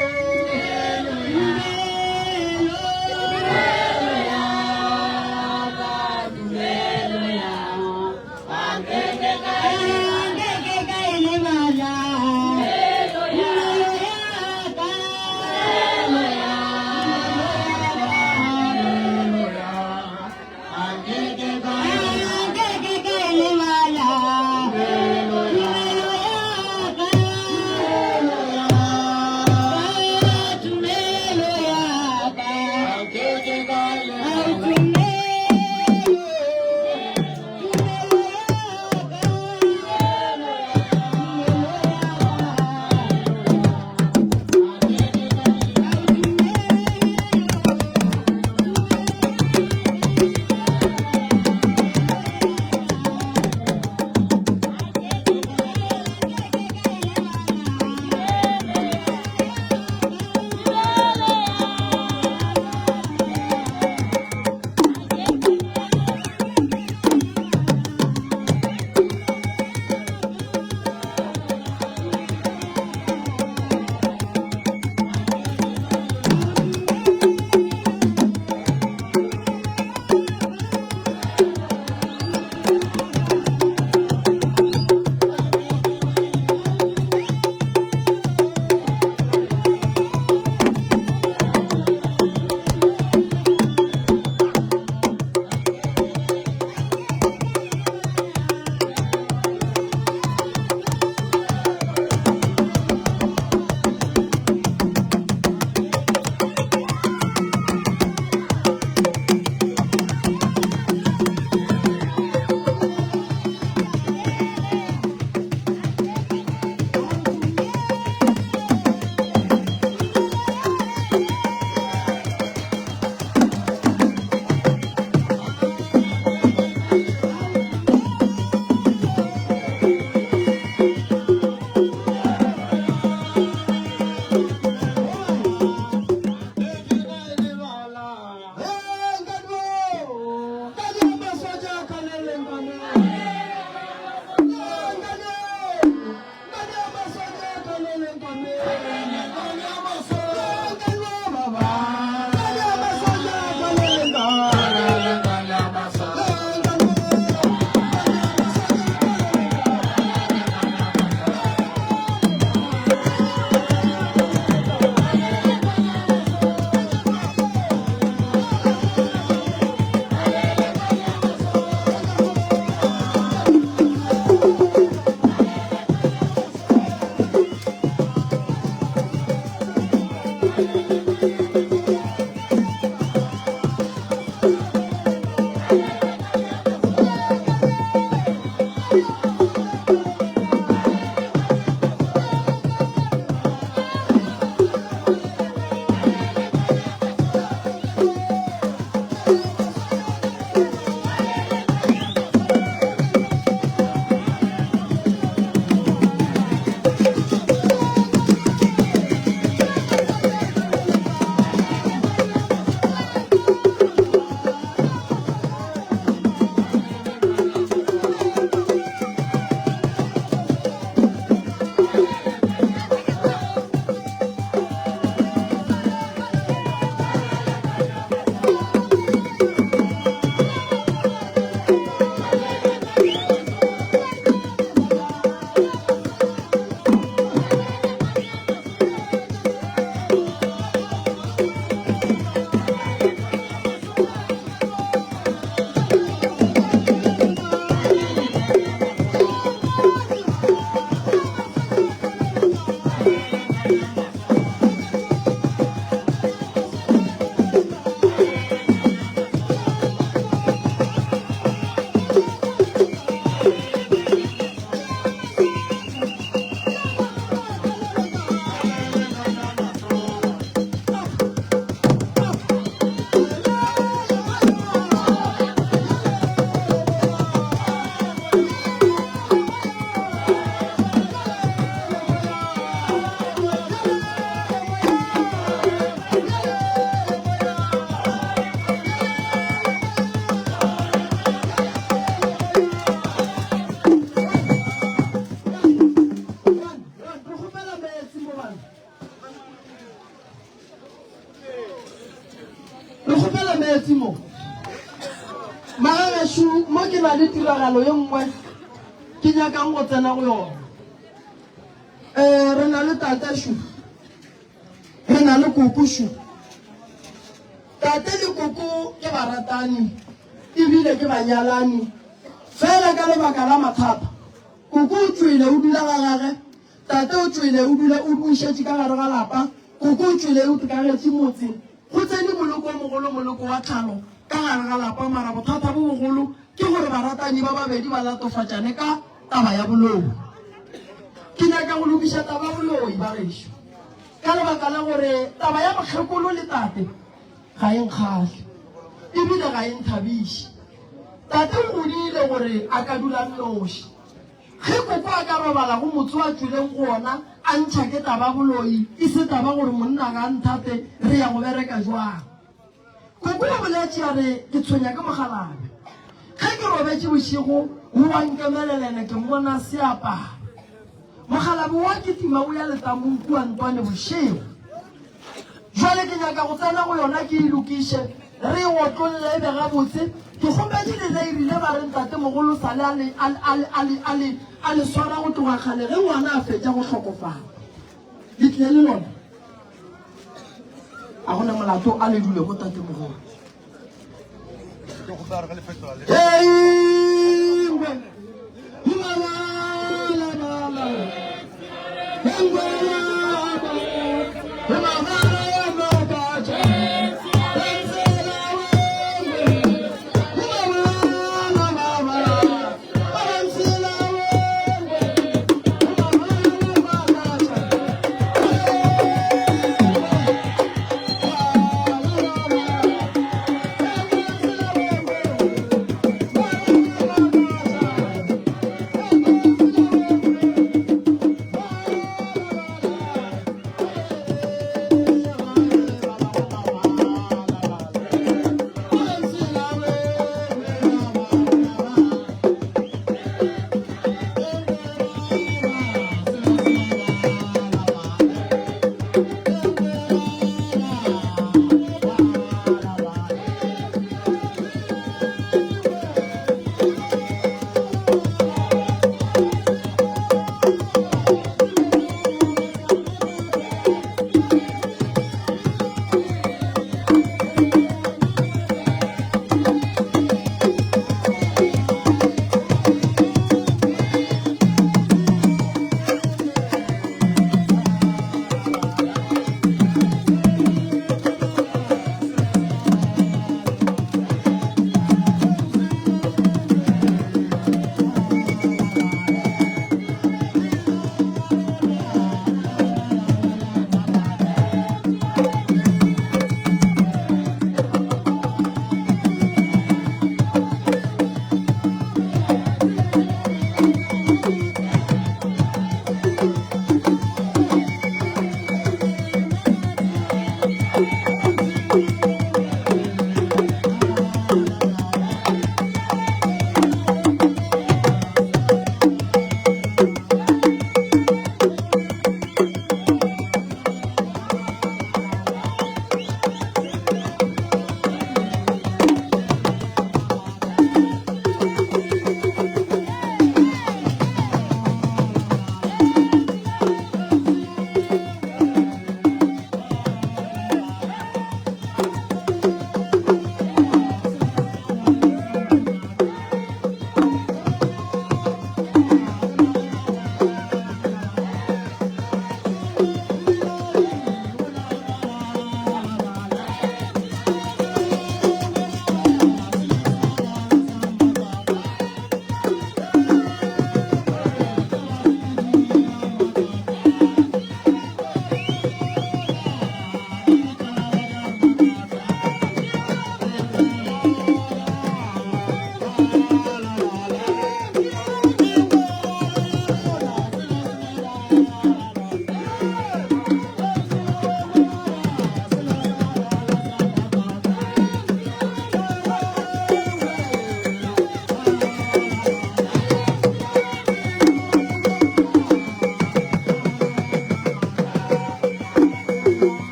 tiragalo ye nngwe ke nyakang go tsena go yona re na le tatashu re na le kokushu tate le koko ke baratani ebile ke banyalani fela ka lebaka la mathata koko o tswile o dula ga gage tate o tswile o dula o bušetše ka gare ga lapa koko o tswile o tekagetse motse go tsene moloko o mogolo moloko wa tlhalo ka gare ga lapa mara bothata bo bogolo ke gore baratani ba babedi ba latofatšane ka taba ya boloi ke nyaka go lokiša taba boloi ba gešo ka lebaka la gore taba ya mokgekolo le tate ga e nkgatlhe ebile ga e nthabiše tate o godile gore a ka dula nnoši ge koko a ka robala go motse wa tswileng go ona a ntšha ke taba boloi e se taba gore monna ga nthate re ya go bereka jwang koko ya boletše ya re ke tshwenya ke mogalabe ge ke robetse bošego o wa nkemelelene ke mmona seaparo mogalabe wa ketima o ya letamong kua ntwane bošego jale ke nyaka go tsena go yona ke e lokiše re e otlolle e be gabotse ke gomedi le leirile ba re ntate mogolo sale a le swara go togakgale ge ngwana a fetša go tlhokofala le tlile le lona a gona molato a le dule go tate mogolo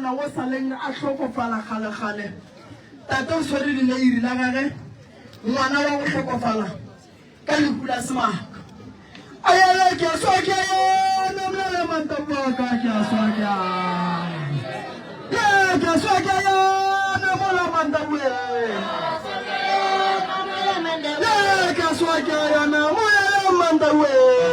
ngwana o saleng a hlokofala kgale tate o tshwere dileiri la gage ngwana wa go hlokofala ka lehu la semaka ayala ke a swa ke yana mlele mantabuaka ke a swa ke yana mola mantabue ke a swa ke yana mola mantabue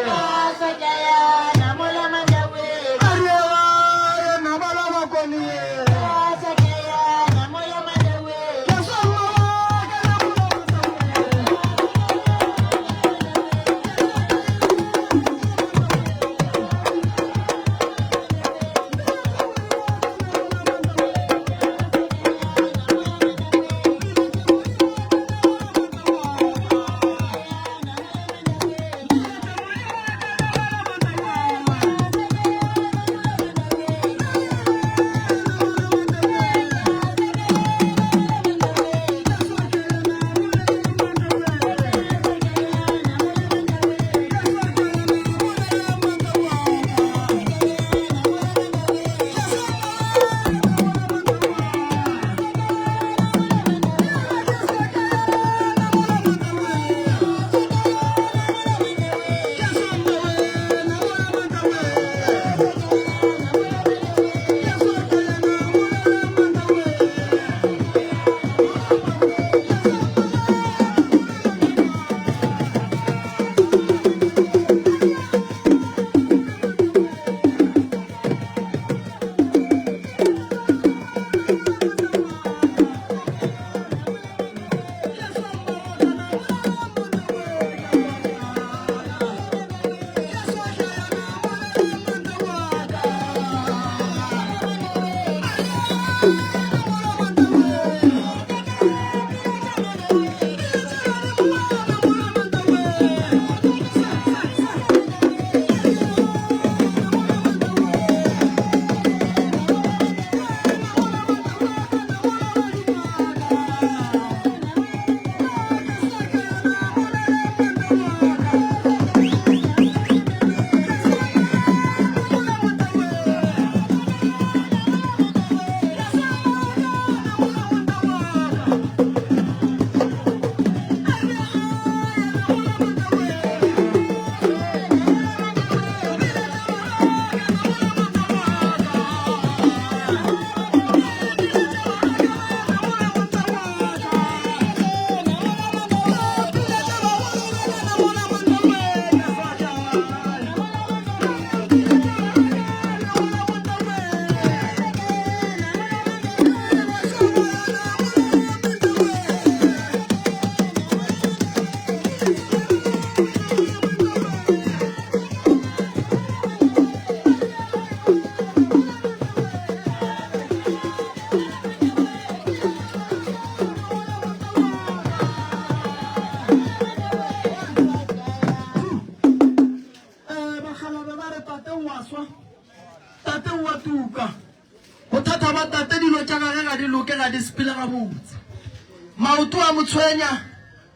maoto a motshwenya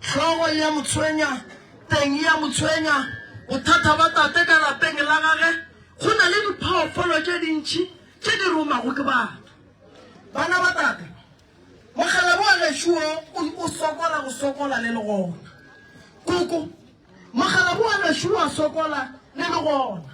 hlogo ya motshwenya teng ya motshwenya bothata ba tate ka lapeng la gage go na le diphaofolo tse dintšhi tse di romago ke batho bana ba tate mogala bo a gešuo o sokola le le gona koko mogala bo a gešuo a sokola le le gona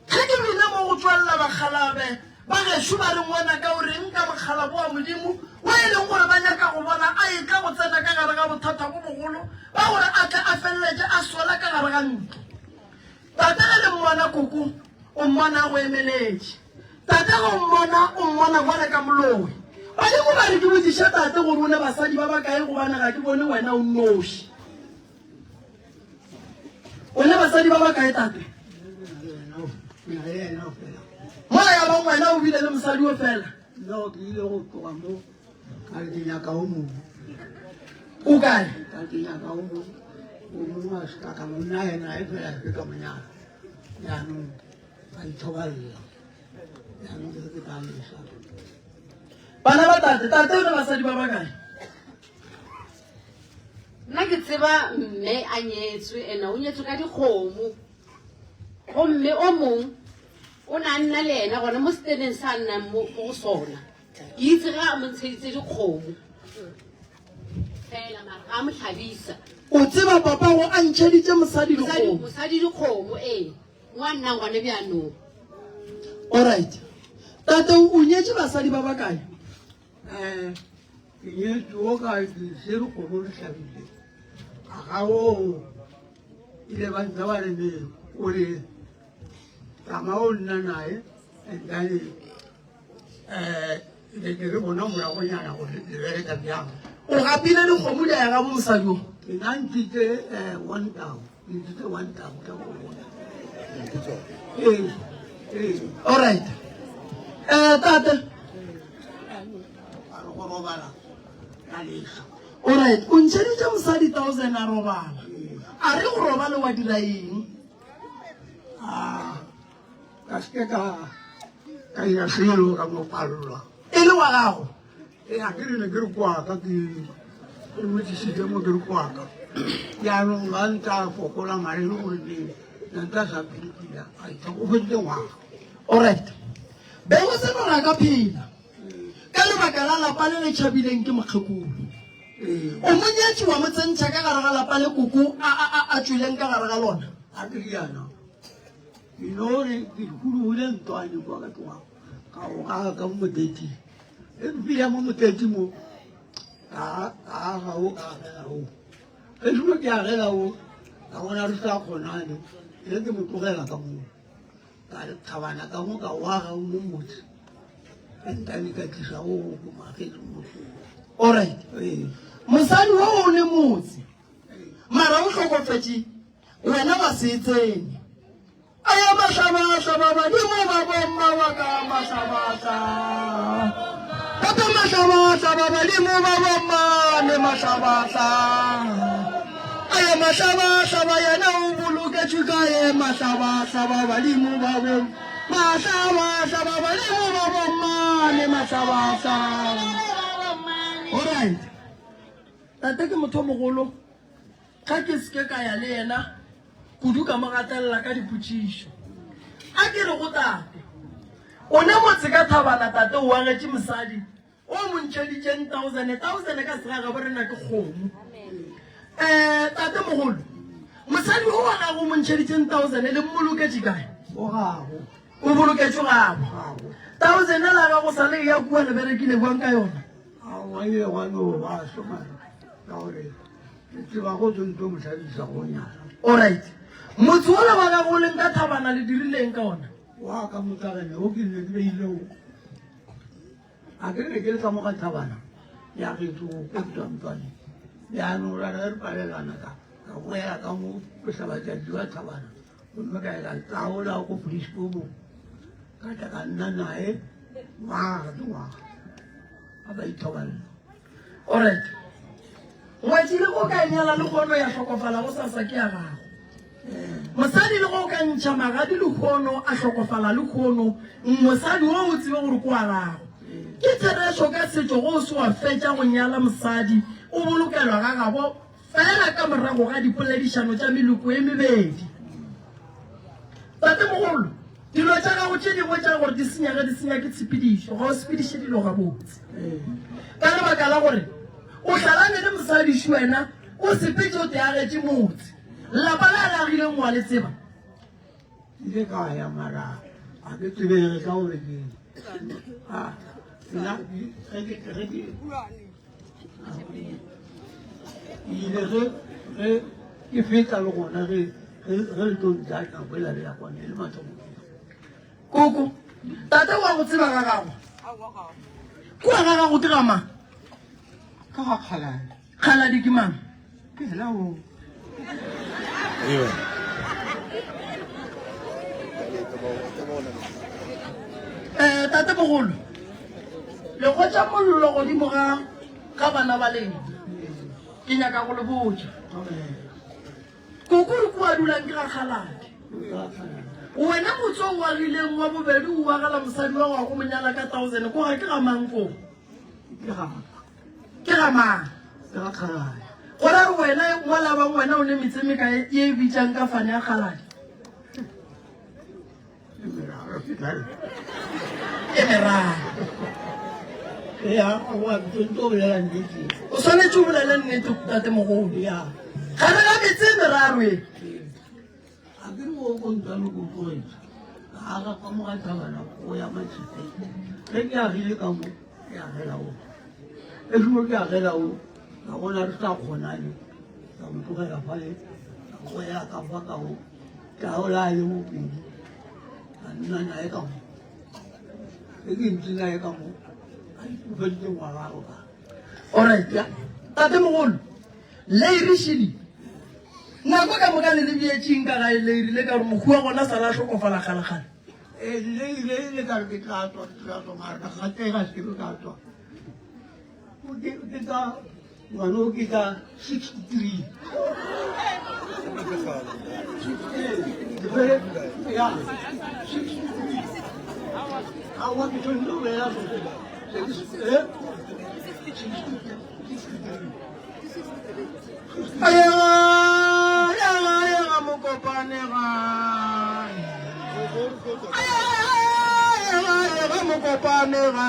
ge ke bina mo go tswalela bagalabe ba gešo ba re ngwana ka o reng ka mogala bo a modimo wa e leng gore ba nyaka go bona a etla go tsena ka gare ga bothata bo bogolo ba gore a tla a feleletse a sola ka gare ga ntlo tate le mmona koko o mmona go emeletse tate go mmona gona ka molowe badimo ba re ke botsiša tate gore o ne basadi ba ba kae gobane ga ke bone wena o nnoši o ne basadi ba ba kae tate mola ya ba ngwena o bile le mosadi o fela no ke ile go tloga mo ka re ke nyaka o mongwe o kae ka ke nyaka o mongwe a seka ka monna ena e fela ke ka monyaka yaanong a ithobalela yaanong ke ka lesa bana ba tate o ne basadi ba ba kae nna ke tseba mme a nyetswe ena o nyetswe ka dikgomo gomme o mongwe o na nna le ena gona mo seteneng sa nnang mo go sona ke itse ga a mo ntsheditse dikgomo fela mara ga mo tlhabisa o tseba papa go a ntšheditše mosadi dikgomo mosadi dikgomo ngwanna gone bjanong alright tate o nyetse basadi ba bakae ke nyetse o ka se dikgomo le tlhabile ga o ile ba ntse ba rene o re tama o nna nae entane ke re bona moragonyana gore ke bereka bjang o gapile dikgomo di ya ga bo mosadi o ke na ntitse 1,000 ntitse 1,000 ka go bona alright tate a re go robala ka lega alright o ntšheditše mosadi 1,000 a robala a re go robale wa dira eng ka seke ka ira selo ka mo palelwa e le wa gago a ke rene ke re kwaka ke motsisitse mo ke re kwaka jaanong ga ntsa fokola mare le gore ne nta sa phedikila a itsa o fedile ngwaga alright be go se nora ka phela ka lebaka la lapa le le tšhabileng ke mokgekolo o monyetši wa motsentšha ka gare ga lapa le koko a tswileng ka gare ga lona a ke riana ke nore ke kuruile ntwane kwa ka tloga ka go ka mo moteti e mpila mo moteti mo ka ga o ka agela o e sengwe ke agela o ka gona re sa kgonane e ke mo tlogela ka mo ka re thabana ka mo ka waga o mo motse entane ka tlisa o ko magetse motse alright mosadi wa o ne motse mara o tlhokofetse wena ba se tsene a ya mašabašaba badimo ba bomma ba ka mašabaša gape mašabašaba badimo ba bomma le mašabaša a ya mašabašaba yena o boloketšwe ka ye mašabašaba badimo ba bom mašabašaba badimo ba bomma le mašabaša alright tate ke motho mogolo ga ke seke ka ya le yena kudu ka mo gatelela ka dipotšišo a ke re go tate o ne motse ka thabana tate o agetše mosadi o montšheditšeng 1,000 ka segaga bo rena ke kgomo tate mogolo mosadi o wa gago o montšheditšeng 1,000 le mmoloketše kae o gago o boloketšwe gago 1,000 la gago sa le ya kua le berekile buang ka yona wa ile wa no ba somana ka gore ke tseba go tsontse motlhabisa go nyala alright motse ola wa gago o leng ka thabana le dirileng ka ona wa ka motlagane o ke nne ke beile o a ke re ke le ka mo ka thabana ya getso ke tswantwane jaanong ra re palelana ka boela ka mo pesabatšatši ba thabana gomme ka ela taola ko policepomo ka tla ka nna nae ngwaga le ngwaga a ba ithobalela alright ngwetile go ka nyala le kgono ya tlhokofala go sasa ke ya gago mosadi le go ka ntšha magadi le kgono a tlhokofala le kgono mosadi wo o tsebe gore ko wa gago ke therešo ka setšo go o se wa fetša go nyala mosadi o bolokelwa ga gabo fela ka morago ga dipoledišano tša meloko e mebedi tate mogolo dilo tša gago tše dingwe tša gore di senya ke tshepedišo ga o sepediše dilo gabotse ka lebaka la gore o hlalane le mosadiši wena o sepetse o teagetše motse lapa la le agileng wa le tseba ile ka ya mara a ke tsebege ka gore ke ile ge ke fetsa le gona ge le tlo ntšaa boela le ya kwane le mathomo koko tate wa go tseba ga gago kua ga gago ke gama ka ga kgalane kgaladi ke mang ke hela o tate mogolo le kgotša mollo godimo ga bana ba lena ke nyaka go le botša koko le kua dulang ke ga kgaladi wena motse o agileng wa bobedi o agela mosadi wa gwago monyala ka 1,000 ko ga ke ga mang ko ke ga mang ka kgalane gore re wena ngwala bang wena o ne metsemeka ye e bitsang ka fane ya kgaladi hospital e meraro ya wa ntho bolela nnete o tshwanetse o bolele nnete tate mogolo ya ga re ga metse e meraro e a ke mo go ntano go tloetsa ga ga ka mo ga tlhabana go ya matshite ge ke agile ka mo ke agela o e shumo ke agela o ga gona re sa kgonane ka mo tlogela fale go ya ka fa ka o ka o la le mo pedi a nna nae ka mo e ke ntse nae ka mo a ipofeditse ngwaga go ka alright ya tate mogolo leiri shedi nako ka moka le le bietseng ka gae leiri le ka gore mogua gona sa la tlhokofala kgalekgale le ka re ke tla tswa mara ka gatega se ke ka tswa ke ka ngwana o ke ka 63 ya 63 a wa ke tlo no vela ayega mokopanega ayega mokopanega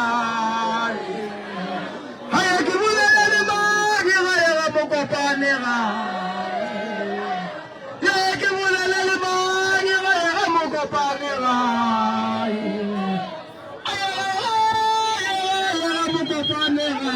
aya ke bolele mage ayega mokopanega ya ke bolele mage ayega mokopanega ayega mokopanega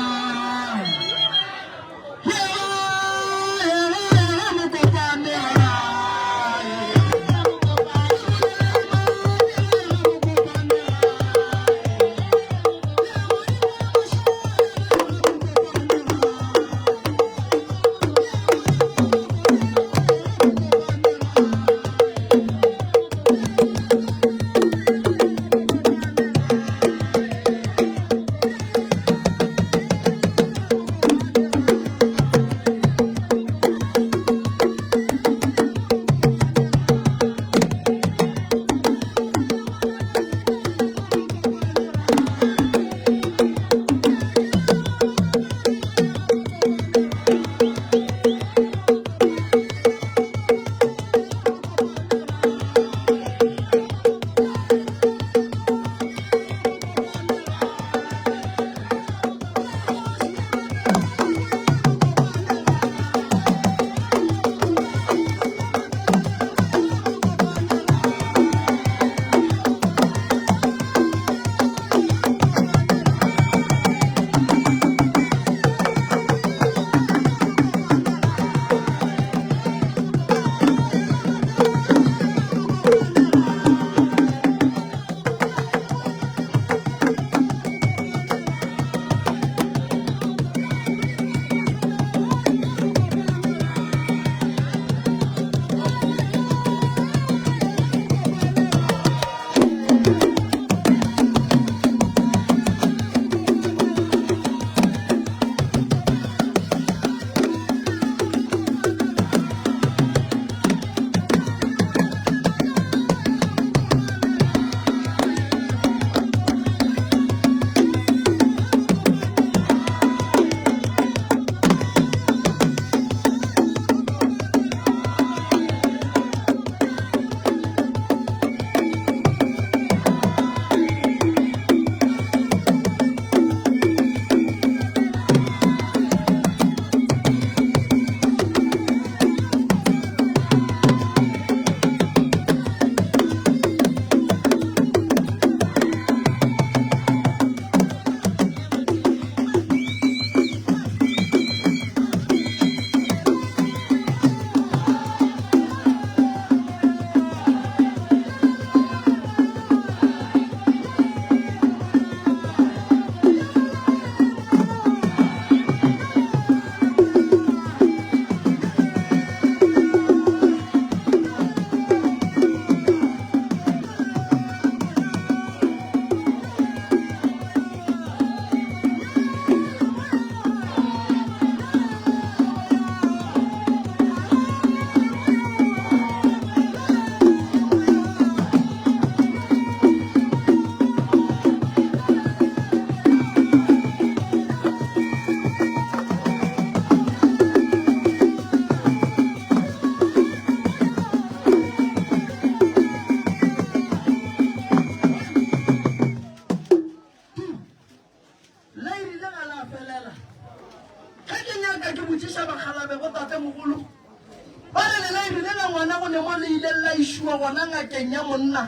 gona go ne mo le ile la ishua gona ngakeng ya monna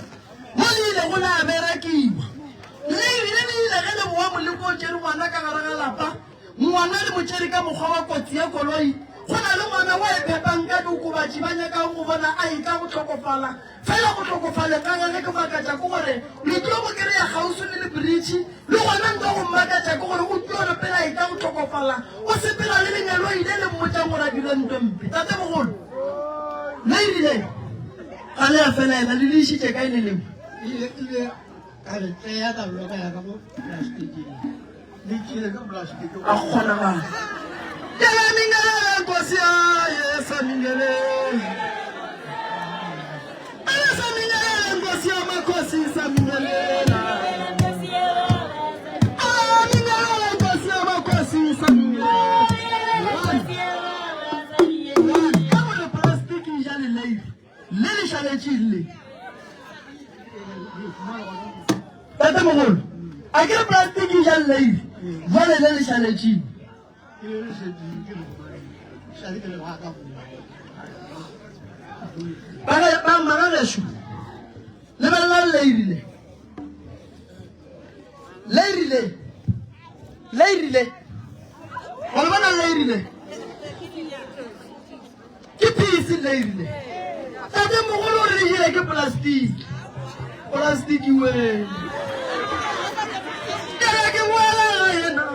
mo le ile go la berakiwa le ile ge le boa moleko o tšere ngwana ka gare ga lapa ngwana le motšere ka mokgwa wa kotsi ya koloi go na le ngwana wa e phepang ka diokobatši ba nyakang go bona a e ka go tlhokofala fela go tlhokofale ka gage ke makatša ke gore le tlo go kry-a gauso le lebridge le gona nka go mmakatša ke gore o tlo pela e ka go tlhokofala o sepela le lenyalo ile le mmotsang gore a dire ntwe mpe tate mogolo le ebile ga le ya fela ena le le išitše ka e le lengwe ile ka re tseya ka loka ya ka mo plastikeng le tšile ka plastik a go kgonagala yela mingele nkosi ya yesa mingele ayesa mingele nkosi ya makosi sa mingelela mingele nkosi ya makosi sa mingelela ka gore plastiki ja le leifi le le šaletšile tate mogolo a kere plastiki ja le leifi jale le le šaletšile magagesho lebelela leirile go le bona leirile ke pisi leirile tate mogolo re jile ke plastiki we ke wela yena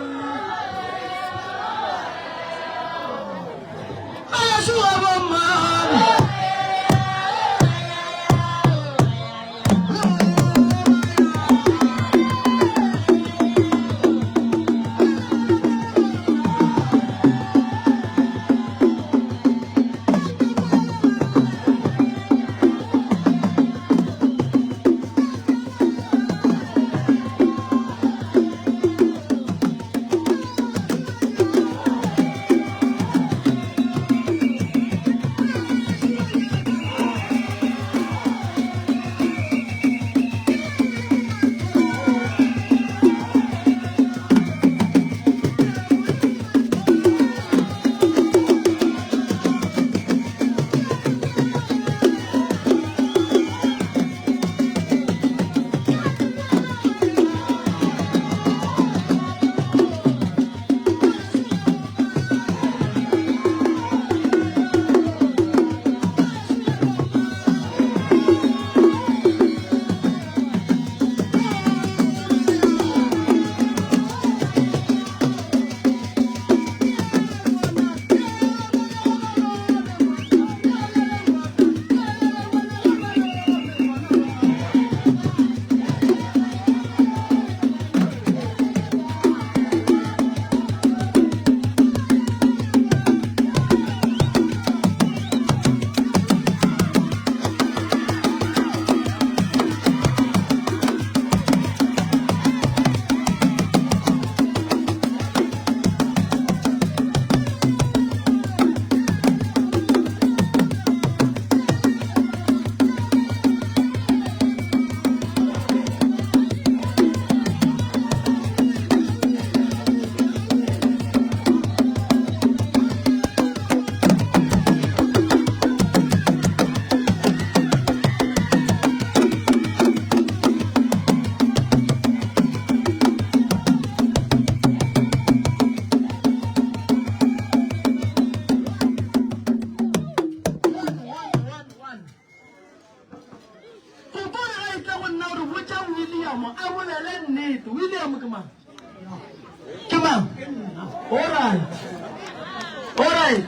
Alright.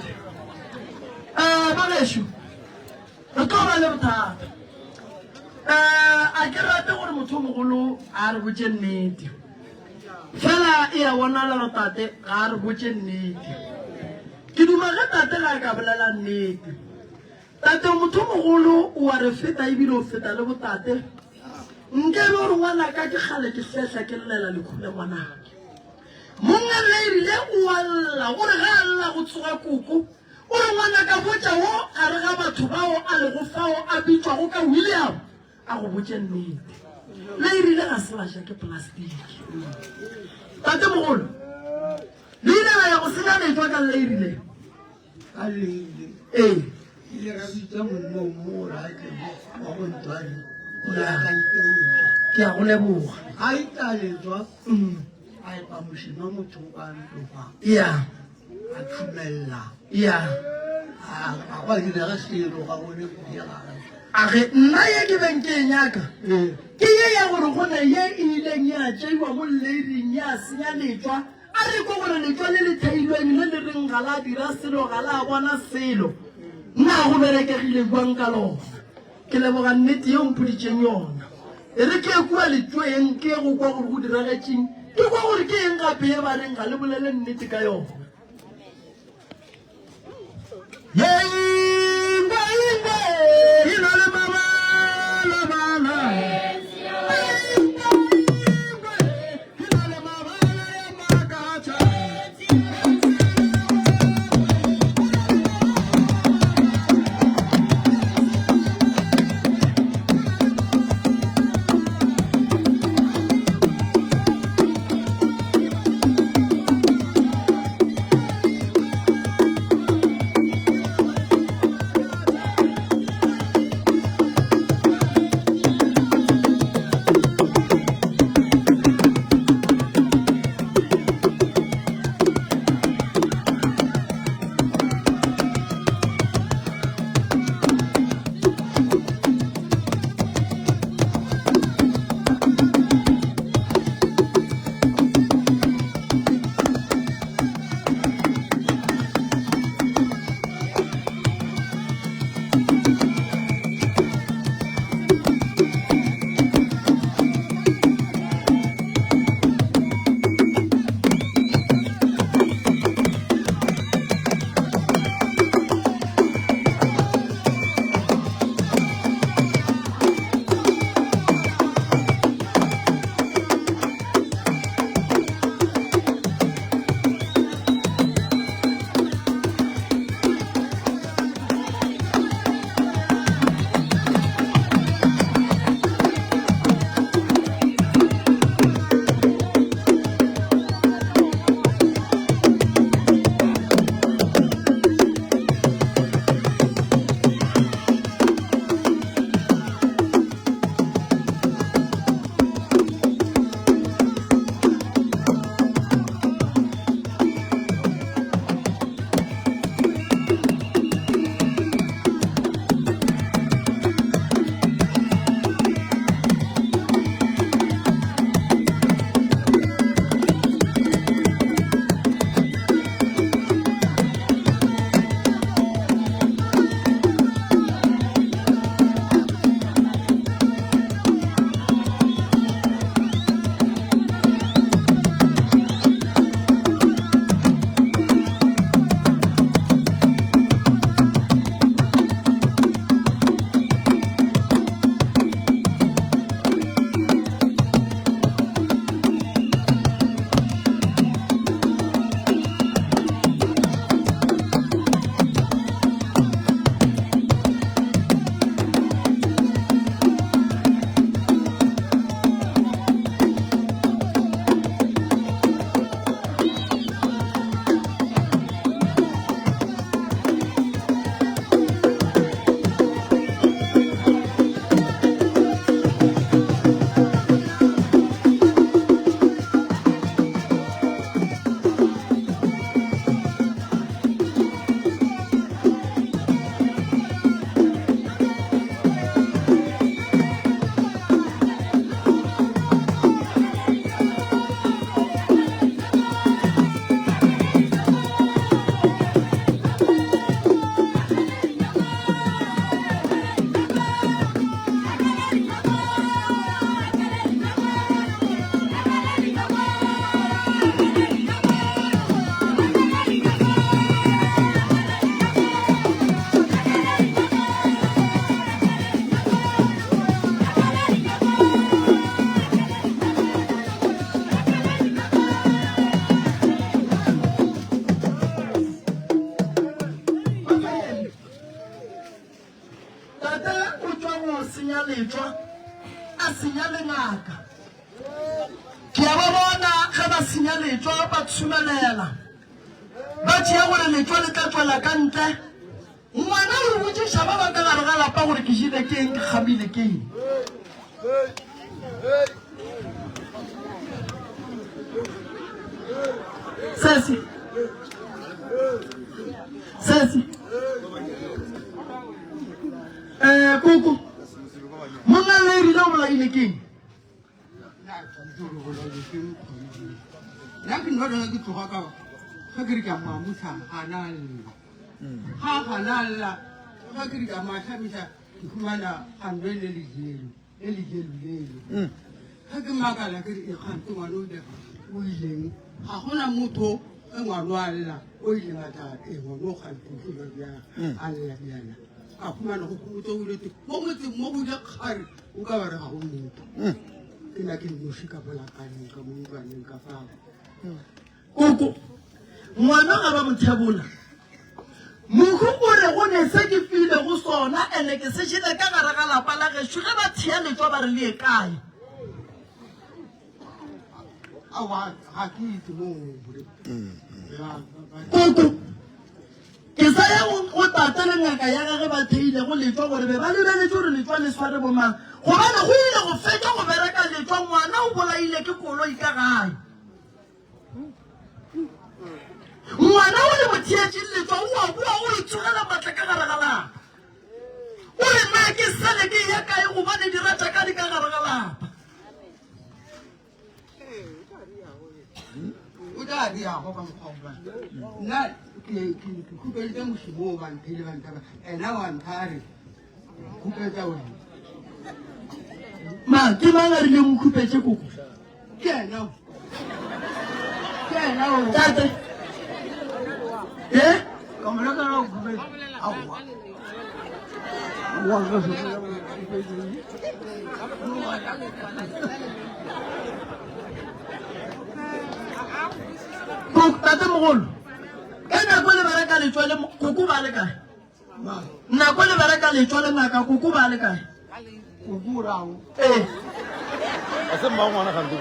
Bagesho. Re tlo ba le bothata. A ke rate gore motho mogolo a re botse nnete. Fela e a bona la tate ga re botse nnete. Ke duma ga tate ga ka bolela nnete. Tate motho mogolo o a re feta e bile o feta le botate. Nke le gore ngwana ka ke gale ke fehla ke llela le khule ngwanake. Monga le ile o alla gore ga alla go tsoga kuku o re ngwana ka botsa wo a re ga batho bao a le go fao a bitswa go ka William a go botse nnete le ile ga se ba sha ke plastic tate mogolo le ile ya go senya le twa ka le ile a le ile ra bitsa mo ra ke wa go ntwani o ya ka ke a go leboga a italetswa a e pa moshima motho ka ntlopa ya a thumella ya a kwa ke dira selo ga bone go dira a ge nna ye ke beng ke nyaka ke ye ya gore go ne ye e ileng ya tseiwa mo lleiring ya senya letswa a re ko gore letswa le le theilweng le le reng ga la dira selo ga la bona selo nna go berekegile buang ka lona ke leboga nnete ye o mphoditseng yona e re ke kua letsweng ke go kwa gore go diragetseng ke kwa gore ke eng gape ye ba reng ga le bolele nnete ka yona ngwana o botšiša ba ba ka gare ga lapa gore ke šile ke eng ke kgamile ke eng sesi koko monna le erile o bolaile ke eng nna ke nna dona ke tloga ka ga ke re ka maamusa ganalla ga ganalla ga ke re ka maatlhamisa ke humana gando le lejelo lelo ga ke makala ke re e kgante ngwane o ileng ga gona motho e ngwane wa lla o ileng a tla ngwane o kganteselo bjang a lla bjana a humana go kumotse o ilete mo motseng mo go ile kgare o ka ba re ga go motho ke na ke noši ka bolakaneng ka mo ntlwaneng ka fago koko ngwana ga ba mothebola mohu o re go ne se ke file go sona ene ke se šile ka gare ga lapa la gešo ge ba thea letswa ba re le e kae awa ga ke itse moore koko ke sa ya go tate le ngaka ya gage ba theile go letswa gore be ba lebeletse gore letswa le sware bomang gobane go ile go fetsa go bereka letswa ngwana o bolaile ke koloi ka gae ngwana o le motheetseng letswa o a bua o itsogela maatla ka gare ga lapa o re nna ke sele ke ya kae gobane di rata ka di ka gare ga lapa o tla diago ka mokgwa nna ke khupeditse mošimo o banthele bantaba ena wa nthare khupetsa wena ma ke mang a rile mokhupetse koko ke ena o tate ka molekana o khupetsa aowa tate mogolo ka nako le bereka letswa le koko ba le kae nako le bereka letswa le ngaka koko ba le kae kokurao a se mmao ngwana gante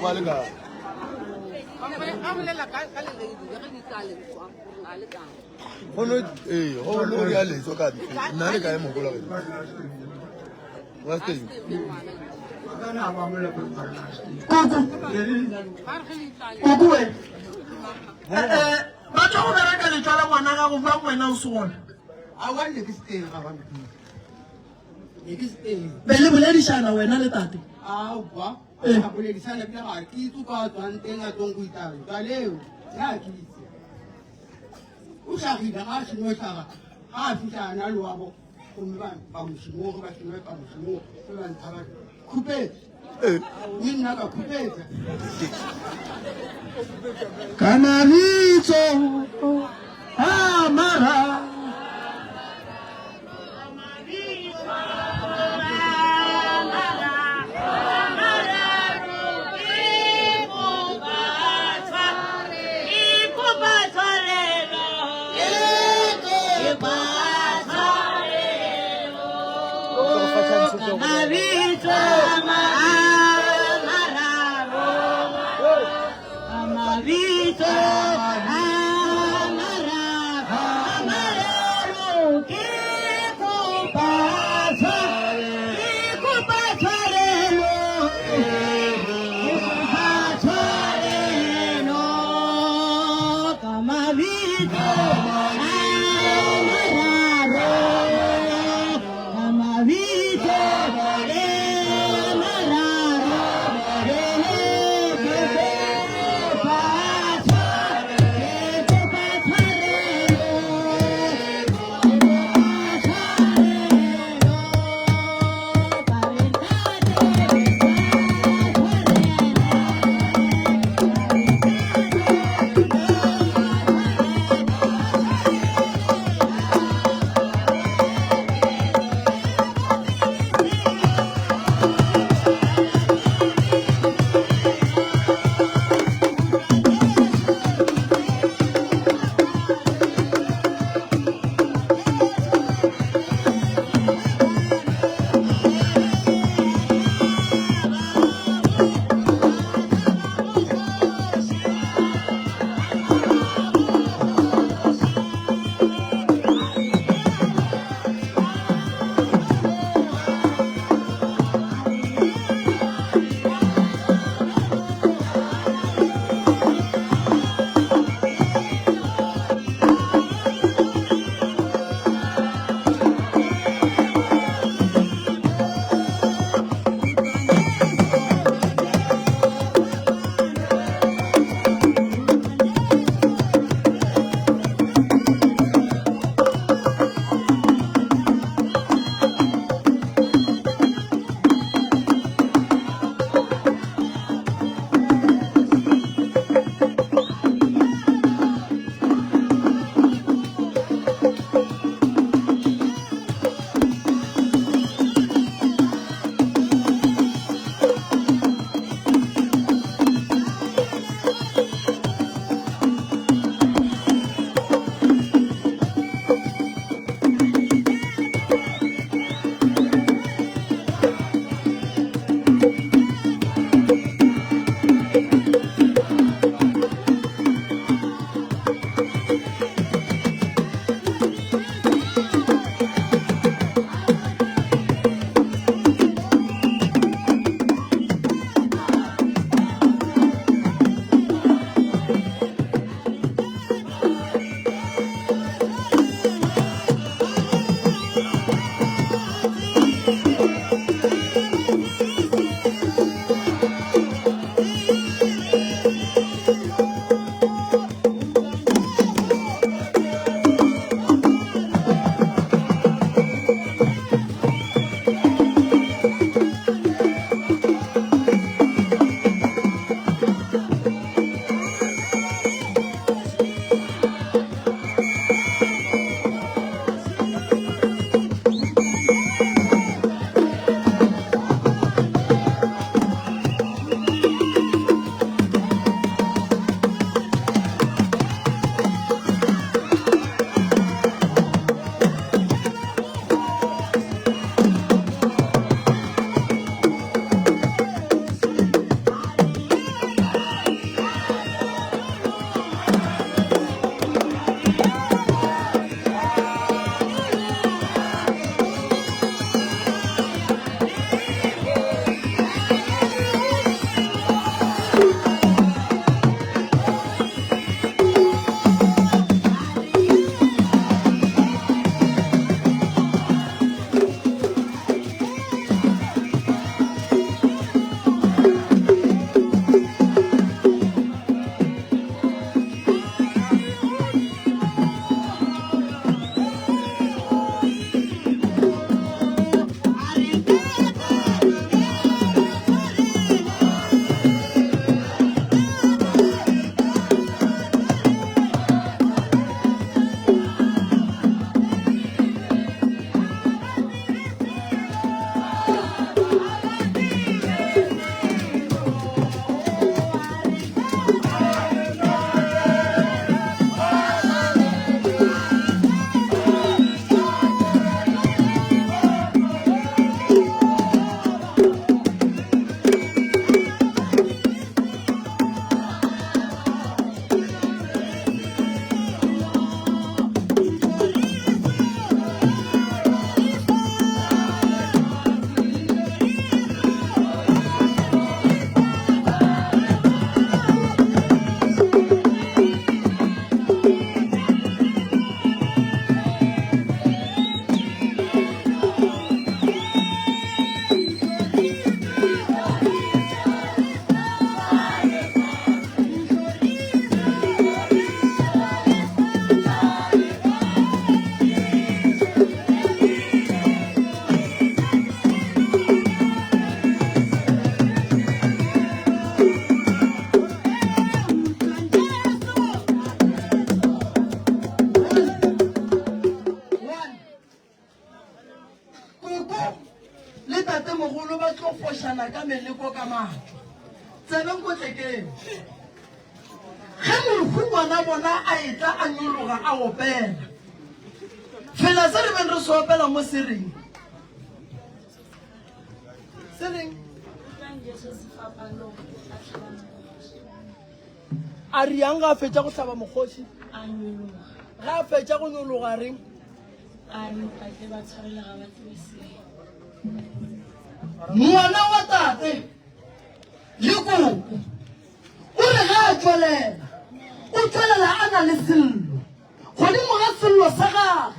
ba le ka gono go ri a letswa ka nna le kae mokola wa steng koko we ba tswa go bereka letswa la ngwana gago fa wena o se gona a wanne ke seteng ga bantho e ke seteng be le boledišana wena le tate aowa a boledisana bile gare ke itse ka tswang teng a tsong go itala tswaleo ya ke itse o tlhagile ga a seno tlhaga ga a fitlhana loabo gomme ba mošimogo ba senoe ba mošimogo e ba nthaba khupetsa le nna ka khupetsa ka mabitso a mara Amavito, amara, amara. mogolo ba tlo fošana ka meleko ka matlo tsebeng ko tlekeng ge mohu ngwana bona a etla a nyologa a opela fela se re beng re se opela mo sereng a riang ga a fetša go tlhaba mokgoši ga a fetša go nyologa reng ngwana wa tate le koko o re ga a tswelela o tswelela a na le sello godimo ga sello sa gage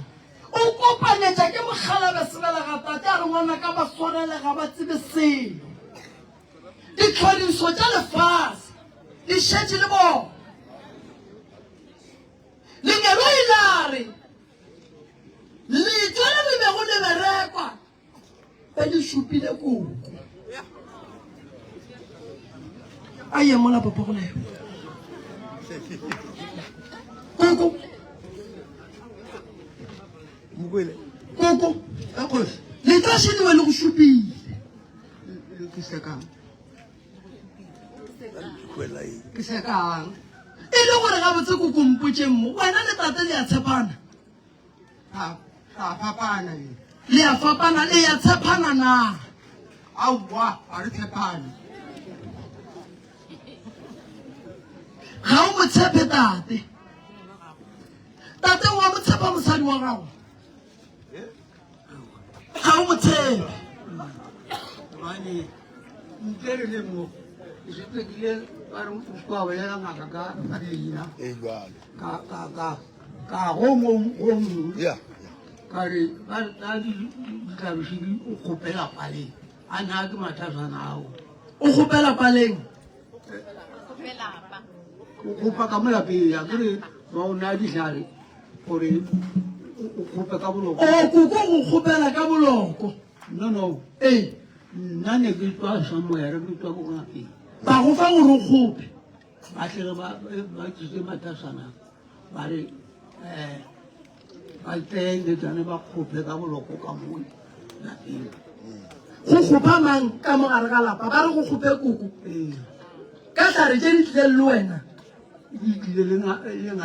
o kopanetša ke mogalabe sebela ga tate a re ngwana ka baswarelega ba tsebe selo ditlhoriso tša lefase di šetše le bona lenyalo ilare letšo le le bego le berekwa ba di šupile koko a ye mola papa go leo koko letšo a šediwe le go šupile ke sekang e le gore ga botse ko kompotšeng mo wena le tate le a tshepana le a fapana le ya tshepana na aowa a re tshepane ga o mo tshepe tate wa mo tshepa mosadi wa gago ga o mo tshepe gane ntle re le mo ke sepekile ka re kwa bolela ngaka ka leina ka go mo ka re ka ditlabišedi o kgopela paleng a na ke mathasana ao o kgopela paleng o kgopa ka molapeng ya kere ba o naya ditlhare gore o kgope ka boloko koko go kgopela ka boloko no ee nna ne ke tswa samoere ke tswa ko ngapeng ba go fa gore o kgope ba tlhele ba tsitse mathasana ba re ba tsene tsane ba kgope ka boloko ka mo lapeng go kgopa mang ka mogare ga lapa ba re go kgope koko ka tlhare tse di tlile le wena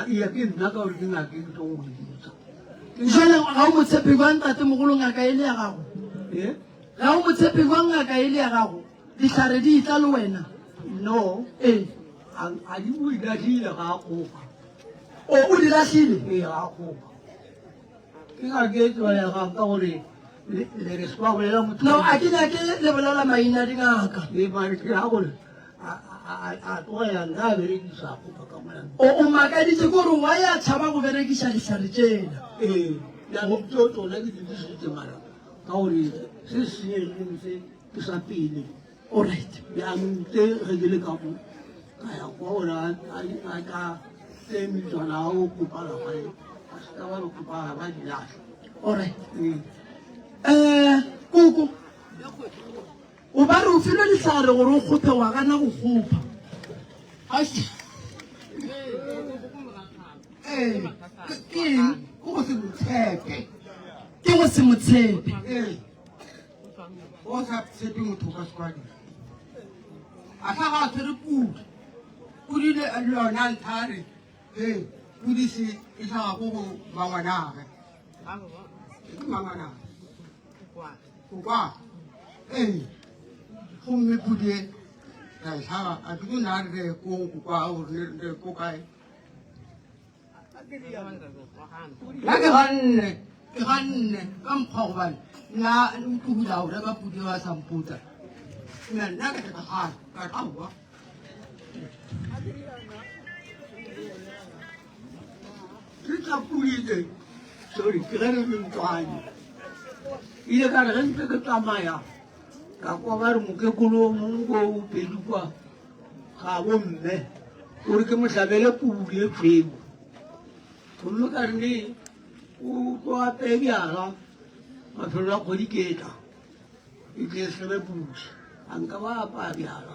ya ke nna ka gore ke ngake ke tlo go ditsa jale ga o motshepi kwa ntate mogolo ngaka e le ya gago ga o motshepi kwa ngaka e le ya gago ditlhare di itla le wena no ee a di o ilatlhile ga a kgopa o di latlhile ee ga a kgopa ke ngake e tswalegang ka gore le re se ba bolela motho no a ke nyake le bolela maina dingaka ee mare ke ga gore a tlogela nka a berekisa kgopa ka molang o makaditse ke gore wa ya tšhaba go berekiša ditlhare tsena ee yaanong tsona ke dirisitse mara ka gore se senyegileng se ke sa pele alright yaanong tse ge ke le ka mo ka ya kwa gore a ka tse metswana a o kopala gae a seka ba re kopala ba dilatlha alright ee koko o ba re o filwe ditlhare gore o kgophe wa kana go kgopa keng o go se motshepe ke go se motshepe ee o sa tshepe motho ka sekwadi a tla ga a tshwere pudi le lona letlhare ee pudi se e tlhaga ko go mangwanage ke mangwanage go kwa ee gomme pudi e ra e tlhaga a ke na re ko kwa gore re ko kae la ke ganne ka mokgwa gobane nna ntobila gore ba pudi ba samputsa nna ke teka gane ka aowa ke tla puditse sorry ke ge re lentswane ile ka re ge ntse ke tsamaya ka kwa ba re mokekolo monko o pedi kwa ga bomme gore ke motlhabele pudi e feu gomme ka rene o tlo apeye bjala mafelo a kgwedi ke tla e tle sebe pudi a nka ba apaya bjala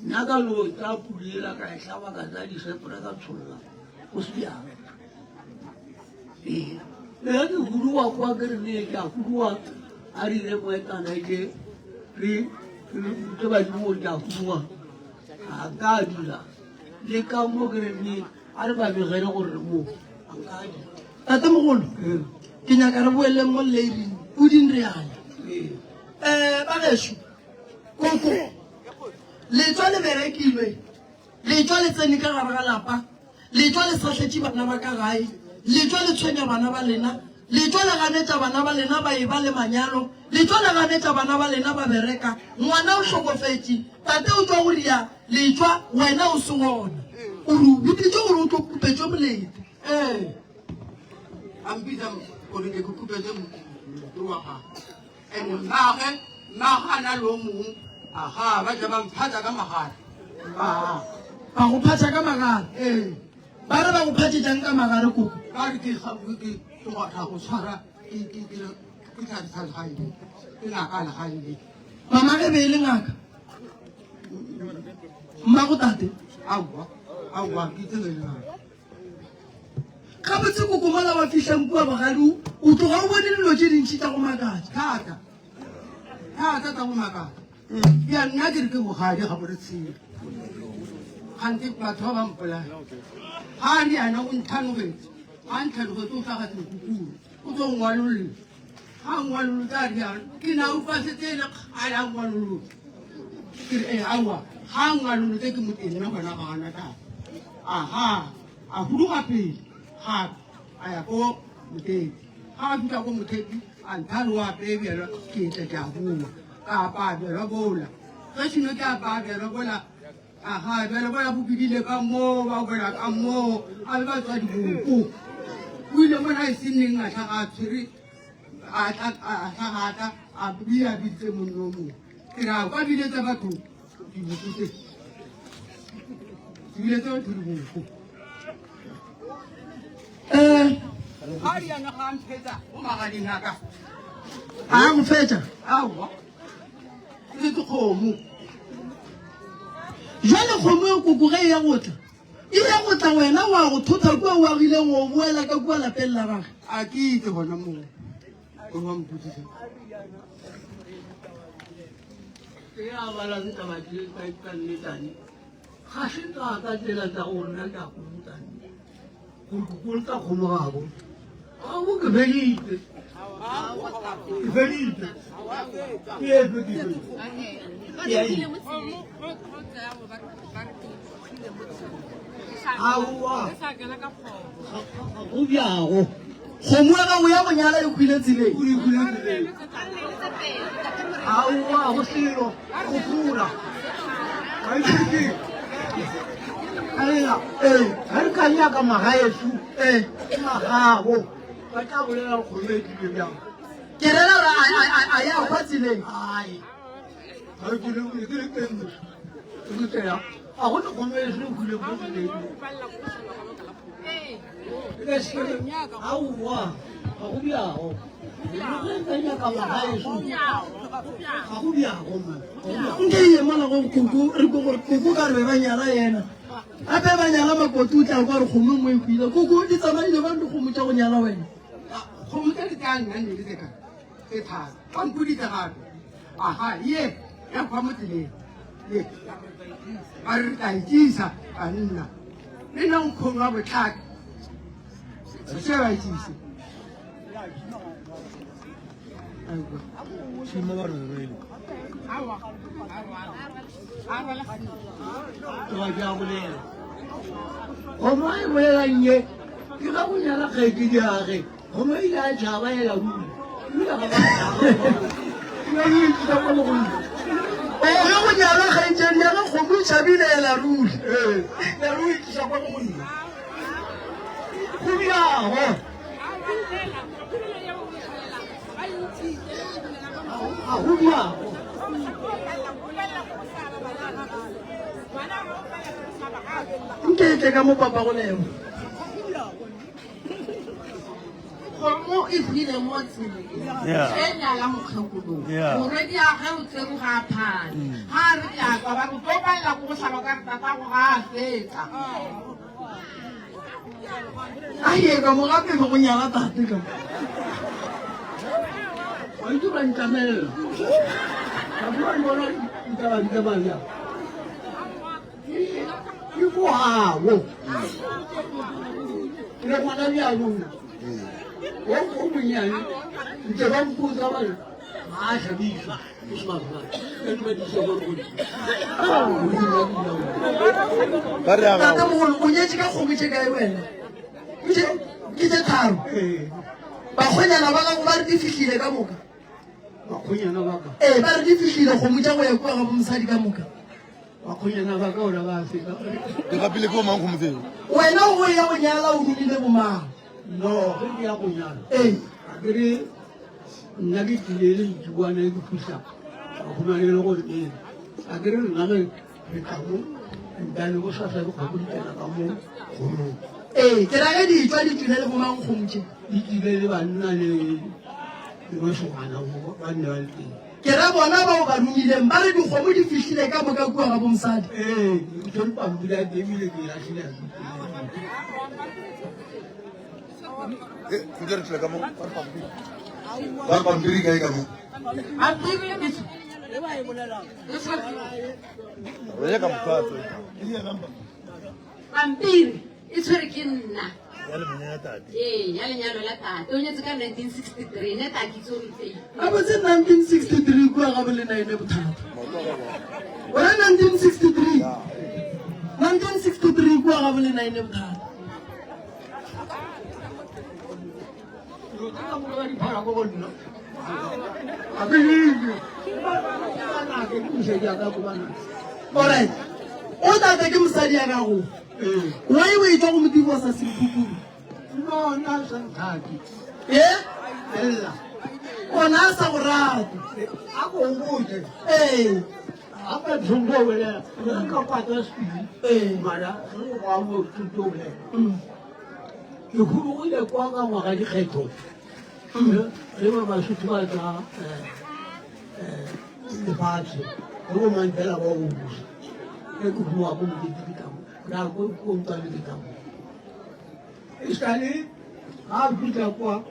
nna ka lo tsa pudi ela ka e tlhaba ka tsa disepore ka tsholola go se bjala ee le ge ke huduwa kwa ke rene ke a huduwa a rile moetana ke ke badimo ka bua a ka dula le ka mo ke re a re ba begele gore mo a ka dula tate mogolo ke nyaka re boele mo lady o din reale bagesho koko le tswa le berekilwe le tswa le tsene ka gare ga lapa le tswa le satlhetse bana ba ka gae le tswa le tshwenya bana ba lena le tswa le ganetsa bana ba lena ba e ba le manyalo le tswa le ganetsa bana ba lena ba bereka ngwana o hlokofetse tate o tswa go dia le tswa wena o se ngona o re o biditse gore o tlo kupetswe molete ambisa gore ke kupetse mo wa ga ene magana lo mong aha ba ja ba mphatsa ka magana ba go phatsa ka magare ba re ba go phatse jang ka magare koko ba re ke ga go tshwara ke tsa ga ile ke na ka ga ile mama ge be e le ngaka mma go tate awa ke tsela ka botse koko mola wa fitlhang kua bagadi o tloga o bone dilo tse dintšhi tsa go makatsa thata tsa go makatsa ya nna ke re ke bogadi ga bore tshile gante batho ba ba mpolaya ga ne yana o nthanogetse ga nthanogetse o tlhagatse kukuru o tlo ngwalolle ga ngwalolo tsa rialo ke na o fasetse le kgale a ngwalolo ke re awa ga ngwalolo tse ke moteng na bona gana tata aha a huduga pele gape a ya ko mothepi ga a fitlha ko mothepi a nthale o apeebjela ke tle ke a bua ka apaabjela bola ge seno ke apaabjela bola aha bjale bola bobedile ka moo ba bola ka moo a be ba tswa diboko o ile mona e se nneng a tlhaga a tshwere a tlhagata a bia biditse monno mongwe ke ra kwa biletse batho diboko tse biletse batho diboko a go fetsa awa ke kgomo jale kgomo e koko ge e ya gotla e ya gotla wena wa go thotha kua o agileng o boela ka kua lapeng la baga a ke itse gona moo o wa mputsisa ke a bala ke tabatile ka nnetane ga se ka tsela tsa go nna ka go mutane go go ka kgomo gago a go ke belite belite ke e belite awa go bjago kgomo ya gago ya bonyala e kgwile tseleng awa go selo go pula ga itse aya ga re ka nyaka magaeso magago ba tla bolela kgomedile bjang ke rela gore a ya kwa tseleng ai ga ke le teng ke tsaya a go le kgomeso e khule mo tseleng aowa ga go bjago ka nyaka magaeso ga go bjago ma nke ye mola go koko re ko gore koko ka re be ba nyala yena gape ba nyala makoti o tla kwa re kgomo mo e kgwile koko di tsamaile ba dikgomo tsa go nyala wena kgomo tse di ka nna nne le tse thata kampoditse gape aha ye ya kwa mo tseleng ye ba re ka itsisa ka nna le nna nkgomo wa botlhaka se ba itsise kgomo e bolelang ye ke ga bonyala kgaeke diage kgomo ile a tšhaba ela ruri ge go nyala kgaitseng ya ge kgomo e tšhabile ela ruri ya ruri tlisa kwa go gonna go bjago ga go bjago nke e tle ka mo papa go lemo kgomo e file mo tseleng e nyala mokgekolo moredi a ge o tsere ga phane ga a re ke a kwa ba re tlo balela ko go tlhaba ka retatago ga a fetsa aye ka mo gape ge go nyala tate ka mo wa itse ba ntamelela Kamu mana kita banyak. Ibu hawo. Kita mana dia lu? Oh punya ni. Jangan pun zaman. Masa bisa. Ismail. Kan bisa berpun. Tata mo punya jika ko bicara iwen. Kita tahu. Bakhwenya na baka ba re fihlile ka moka. Bakhwenya na baka. Ba re fihlile go mutja go ya kwa ga mosadi ka moka. Bakhwenya na baka o ba se ka. Ke ga pele ko mang go motse. Wena o ya go nyala o dumile bo mang? No, ke ya go nyala. Akere nna ke tlile le dibuana ke pusa. Go na le go re. Akere nna ke tamo. Ndane go sa go go ditela ka mo. Ke ra ga di tswa di tsile le bo mang go mtse. Di tsile le banna le go shogana go ba nne ba le. Ke ra bona ba o ba dumileng ba re di go mo di fihlile ka moka kwa ga bo mosadi. Ke tlo pambula ke bile ke ra sila. Ke re tla ka mo ba pampiri ka ka mo. Re ka motho. Pampiri e tshwere ke nna. Ya le menya tate. Ya lenyalo la tate. O nyetse ka 1963 ne ta ke tsoritse. A bo se 1963 kwa ga bo le naine bothata. Wena 1963. 1963 kwa ga bo le naine bothata. Alright. O tate ke mosadi ya gago. Wa e we tswa go modibo sa sepupuru. No, na san thaki. Ella. Ona sa go rata. Ako ngute. Apa dzongo wele. Ka pata spi. Mara, wa mo tuto wele. Ke go ile kwa ga ngwa ga dikgetho. Le ba su twa ta le patse. Go mantela ba go busa. Ke go bua go dititamo. Na go go ntale ditamo. Iskali a buta kwa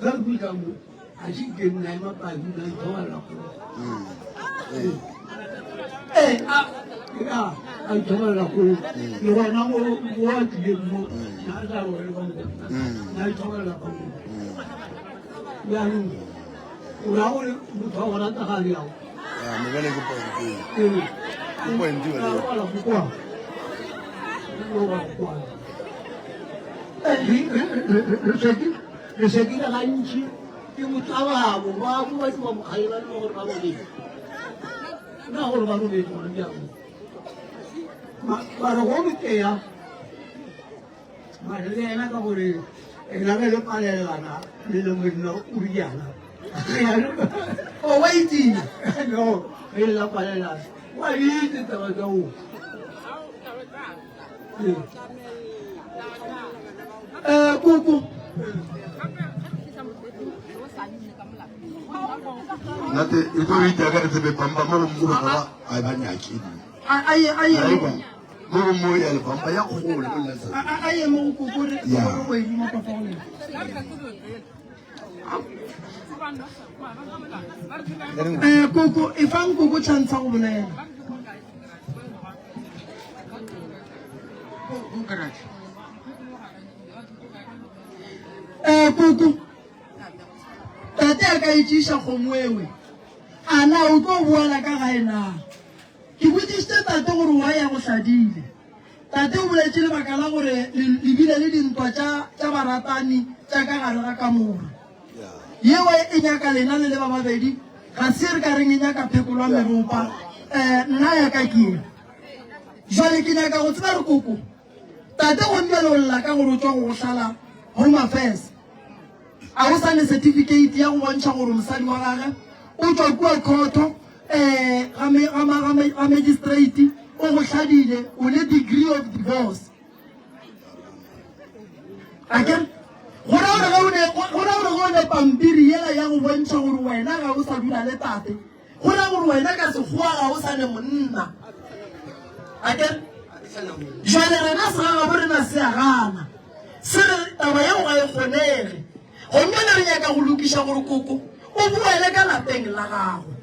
ga buta mo. A shi ke nna ma pa di na thola ko. A thola ko. Yo na mo wa di mo. Na sa ro le ba. Na thola ko. Ya ni. Ura o mo thola ta ga ya. Me vale que point. Point Wala ko kwa. Le seguir a gantsi ke motaba bo ba bo ba mo khaila le go ba di na go ba no le go ya ma ro go ke ya ma le na ka gore na le pale la na le no uriana O waiting. no le la pale la wa yi te ta ba go Kuku. Nate ito ri ta ka te be pamba mo mo ba ai ba nya ki. Aye. Mo ya le pamba ya go le la sa. Aye mo kuku re go we mo pa fa le. Kuku ifang kuku chantsa go bolela. Kuku. Tate a ka itsisa kgomwewe. Ana o tlo buala ka ga ena. Ke botsitse tate gore wa ya go hladile. Tate o boletse lebaka la gore le bile le dintwa tsa baratani tsa ka gare ga kamora. Yewe e nyaka lena le ba babedi ga se re ka reng e nyaka phekolwa meropa. Nna ya ka ke. Jwale ke nyaka go tseba re Kuku. Tate go nnelolla ka gore o tswa go hlala Home Affairs. A go sa ne certificate ya go bontšha gore mosadi wa gage o tswa kua khoto ga magistrate o go hladile o le degree of divorce. Again, go ra gore go ne pampiri yela ya go bontšha gore wena ga o sa dula le tate. Go ra gore wena ka sekgowa ga o sa ne monna. Again, jwale rena se ga bo rena se a gana. Se re taba ya go ga e kgonege. Gomme ne re nyaka go lokiša gore Kuku o boele ka lapeng la gago.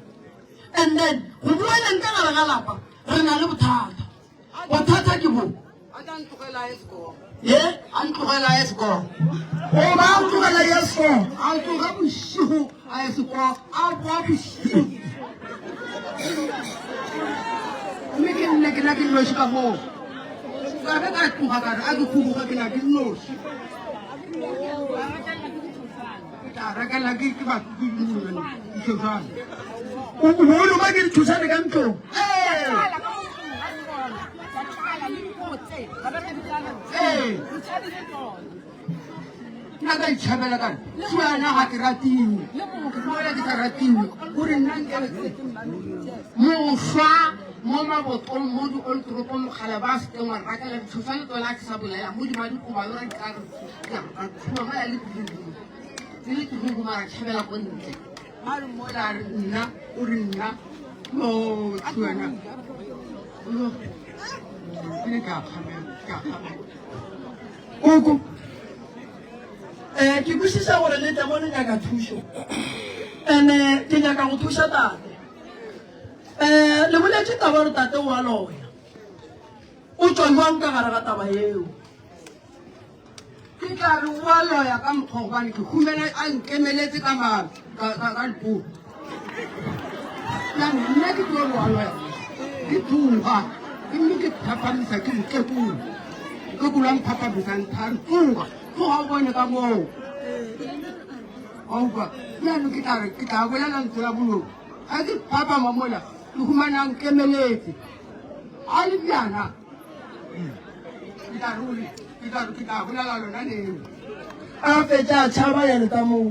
and then go bua le nka gare ga lapa re na le bothata bothata ke bo ye a ntlogela esco o ba o tlogela esco a tloga bosigo a esco a boa bosigo mme ke nne ke na ke noši ka moo ka ge ka tloga kare a ke khuduga ke na ke noši ka rekela ke bathoane bolo ba ke dithusane ka ntlong nna ka itšhabela kare tsuana ga ke ratiwe mola ke sa ratiwe gore nna moswa mo mabotong mo di-oltropong mogala ba seteng wa rakela dithusane tsona a ke sa bolela mo dimadikobalo ra dikare thuama ya le tleletletlego mara tšhabela ko ntle a re mola re nna o re nna mo tsuana ene ke a kgamela koko ke kwešiša gore le temo le nyaka thušo and-e ke nyaka go thuša tate le boletše taba gore tate o a loya o tswa jwang ka gare ga taba eo ke tla re o a loya ka mokgwa gobane ke humele a nkemeletse ka leporo nna ke tlo re wa loya ke tsoga mme ke phapamisa ke mokekolo ke kulang phapamisang tsoga tloga o bone ka moo auka jaanong ke tla bolela ntho ya bolong ga ke phapama mola ke humanang kemeletse a le bjana ke tla bolela lona leo a fetša a tšhaba yane ka moo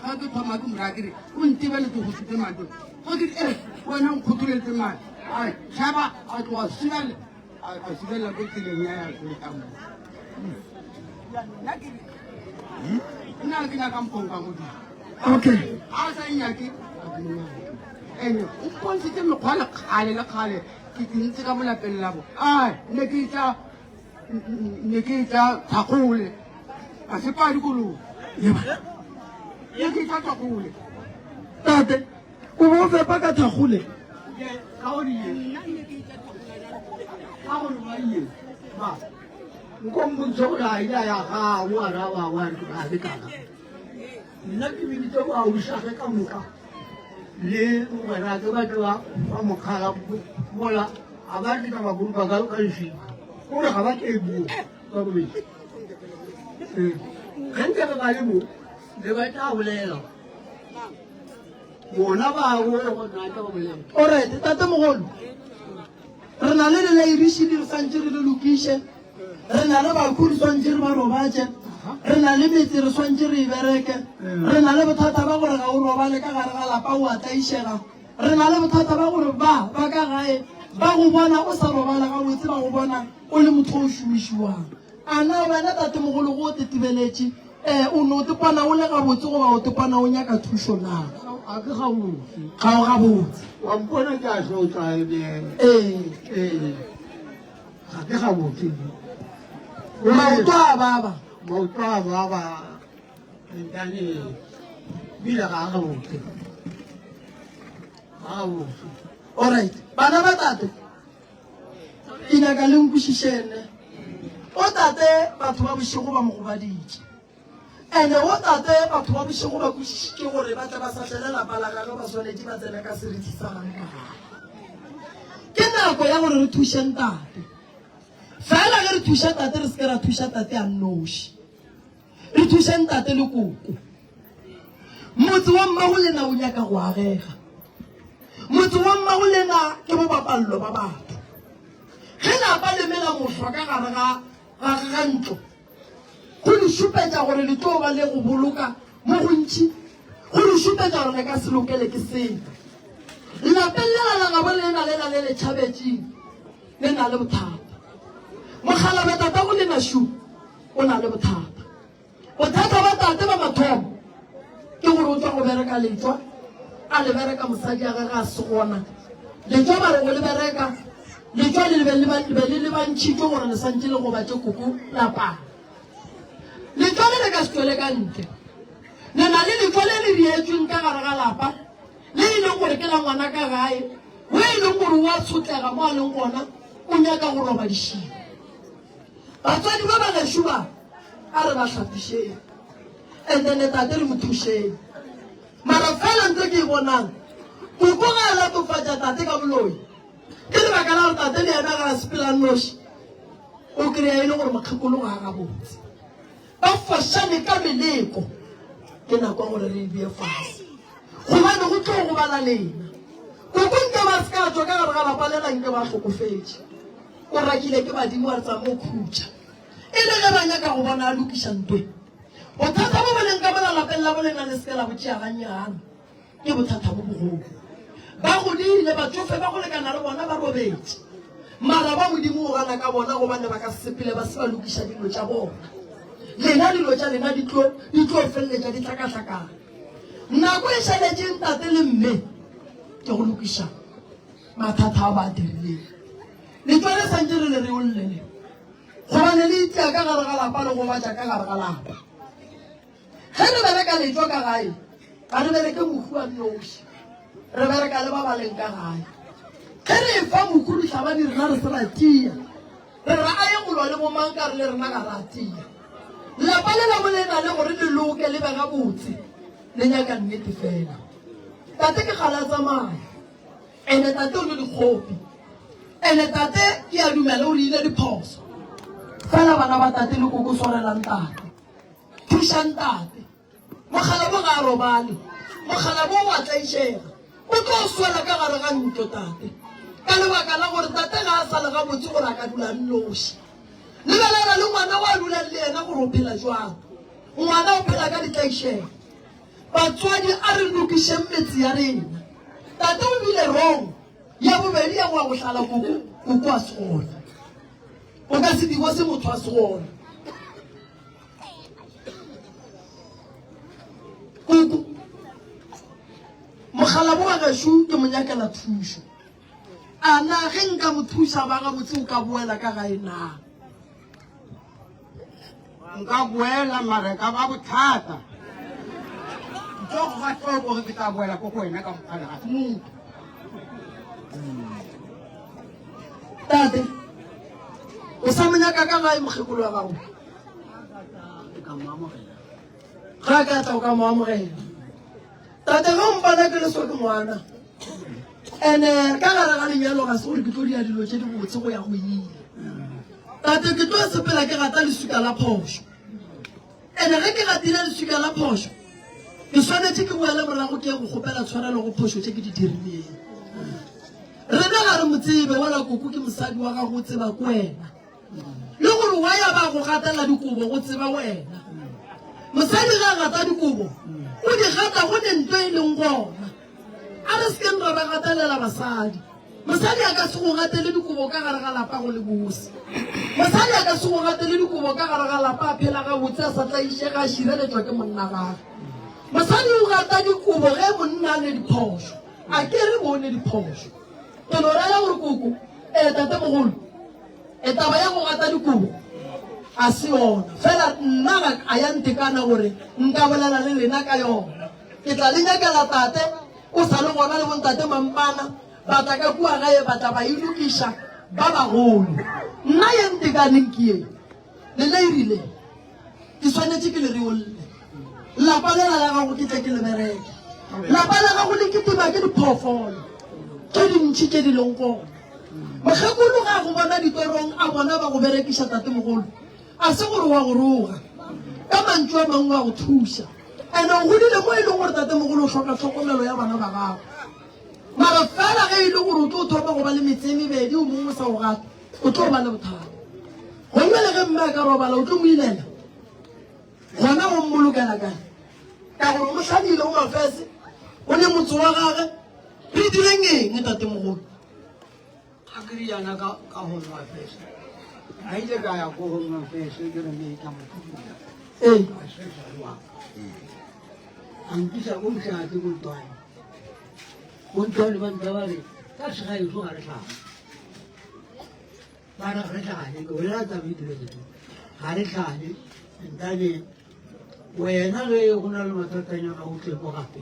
ga ke thoma ke moraa kere o ntebeletse go sute mato go ke wena nkgotholetse mane a tšhaba a tloga sibelela ko tseleng ya ka moo nna ke nyaka mpong ka godimo okay a sa nyake ene o pontshitse mekgwa le kgale ke ntse ka molapeng labo ne ke tla thakgole a se padi kolong ne ke tla thakgole tate o bo fepa ka thakgole ka gore ba iye ba nkombutso gore a ile ya gago a ra wa wa re a le kana nna ke biditse go a usage ka moka le wena ke batho ba mokgala mola a ba dika ba burupa ka nšika gore ga ba ke buo ka bobedi ge nke re ba le mo le ba tla bolela bona ba go go nna ka bolela alright tate mogolo re na le leiriši di re santse re le lokiše re na le bakudi swantse re ba robatše re na le metse re swantse re e bereke re na le bothata ba gore ga o robale ka gare ga lapa o a tlaišega re na le bothata ba gore ba ka gae ba go bona o sa robala ga botse ba go bona o le motho o šomišiwang a na wena tate mogolo go o tetebeletše o ne o tepana o le gabotse goba o tepana o nyaka thušo na a ke gabotse ga o gabotse wa mpona ke a sotlaebele ga ke gabotse maoto a baba entane bile ga gabotse alright bana ba tate ke nyaka le nkwešišene o tate batho ba bošego ba mo gobaditše and-e o tate batho ba bošego ba kwešišitše gore ba tle ba satlhele lapalagano ba swanetse ba tsene ka seriti sa gangkagana ke nako ya gore re thušeng tate fela ge re thuša tate re seke ra thuša tate a nnoši re thušeng tate le koko motse wa mmago lena o nyaka go agega motse wa mmago lena ke bo bapallo ba batho ge lapa lemela moswa ka gare ga ntlo go le šupetša gore le tlo ba le go boloka mo gontšhi go le šupetša gore le ka se lokele ke sena lapeng lelalangabo lena lela le letšhabetšeng le na le bothata mogalabe tata go lena shu o na le bothata ba tate ba mathomo ke gore o tswa go bereka letswa a le bereka mosadi a gage a se gona letswa ba re go le bereka letswa le le bantšhitšwe gore le santse le go batše koko lapang letswa le le ka se tswele ka ntle le na le letswa le le rietsweng ka gare ga lapa le e leng gore rekela ngwana ka gae o e leng gore wa tshotlega mo a leng gona o nyaka go roba dišibo batswadi ba bagešo ba a re ba tlhapišeng and then tate re mo thušeng mara fela ntse ke e bonang koko ga a latofatša tate ka boloi ke lebaka la gore tate le ena ga a sepelang noši o kry-a e le gore makgekolo ga a gabotse ba fošane ka meleko ke nako gore re bie fase gobane go tlo go bala lena koko nke ba se ka tswa ka gare ga lapa lela nke ba tlhokofetse o rakile ke badimo a re tsa mo khutša e le ge ba nyaka go bona a lokiša ntwe bothata bo boleng ka bona lapeng la bolena le seke la botšeaganyana ke bothata bo bogolo ba godile batsofe ba go lekana le bona ba robetse mara ba modimo o gana ka bona gobane ba ka sepele ba se ba lokiša dilo tša bona lena dilo tša lena di tlo feleletša di tlhakatlhakana nako e šaletšeng tate le mme ke go lokiša mathata a ba dirileng le tswa le santse re le re ollele gobane le itia ka gare ga lapa le go batša ka gare ga lapa ge re bereka letšwa ka gae ga re bereke mohu a noši re bereka le ba baleng ka gae ge re fa mohu ditlhabadi rena re se ra tia re ra a ye golwa le bomanka re le rena ga ra tia lapa le la bolena le gore le loke le bega botse le nyaka nnete fela tate ke kgala tsamaya ene tate o le dikgopi ene tate ke a dumela o le ile diphoso fela bana ba tate le koko swarelang tate thušang tate mogala bo ga a robale mogala bo wa tlaišega o tlo swela ka gare ga ntlo tate ka lebaka la gore tate ga a sale ga botse gore a ka dulang noši lebelela le ngwana wa dulang le ena gore o phela jwang ngwana o phela ka ditlaišega batswadi a re lokišeng metsi ya rena tate o bile wrong ya bobedi ya go a go hlala koko a segona o ka se dibo se motho a segona koko mogala bo wa gešo ke monyakela thušo a na ge nka mo thuša ba gabotse o ka boela ka gae na nka boela mare ka ba bothata ntsogo ga tloko ge ke tla boela ko go wena ka mogala ga se motho tate o sa monyaka ka gae mokgekolo wa gago ka mo amogela ga ka tla o ka mo amogela tate ge ompana ke leso ke ngwana and-e ka gare ga lenyalo ga se gore ke tlo dia dilo tse di botse go ya go ile tate ke tlo sepela ke rata lesuka la phoso and-e ge ke ratile lesuka la phoso ke swanetse ke boele morago ke ye go kgopela tshwarelo go phoso tse ke di dirileng rena ga re motsebe wala koko ke mosadi wa gago o tseba ko wena le gore wa ya ba go gatela dikobo go tseba wena mosadi ga a gata dikobo o di gata go ne ntho e leng gona a re sekeng ra ba gatelela basadi mosadi a ka se go gatele dikobo ka gare ga lapa go le bose mosadi a ka se go gatele dikobo ka gare ga lapa a phela ga botse a sa tlaišega a šireletswa ke monna gage mosadi o gata dikobo ge monna a le diphoso a ke re bone diphoso ke no rela gore koko tate mogolo taba ya go gata dikobo a se yona fela nna a ya ntekana gore nka bolela le lena ka yona ke tla le nyakela tate o sa le gona le bontate mampana ba tla ka kua gae ba tla ba e lokiša ba bagolo nna ye ntekaneng ke ye le le irile ke tshwanetse ke le re olle lapa lela la gago ke tle ke le bereke lapa la gago le ketima ke diphoofolo tse dintšhi tse di leng gona mokgekolo ga go bona ditorong a bona ba go berekiša tate mogolo a se gore wa go roga ka mantšu a mangwe a go thuša and o godile mo e leng gore tate mogolo o tlhoka tlhokomelo ya bana ba gago mara fela ge e le gore o tlo o thoma go ba le metse e mebedi o mongwe sa go gata o tlo ba le bothata gonne le ge mme a ka robala o tlo mo ilela gona o mmolokela kae ka gore mo tlhabile o mafese o le motse wa gage re direng eng tate mogolo a ke riana ka home affairs a ile ka ya ko home affairs ke re me ka motho ee an kisa ko msa ti ko twai ko twai ban tawari ka se ga iso ara tla para re tla ni ko la ta vi dire tu hare tla ni ndane wena ge go na le mathata nya ga o tle ko gape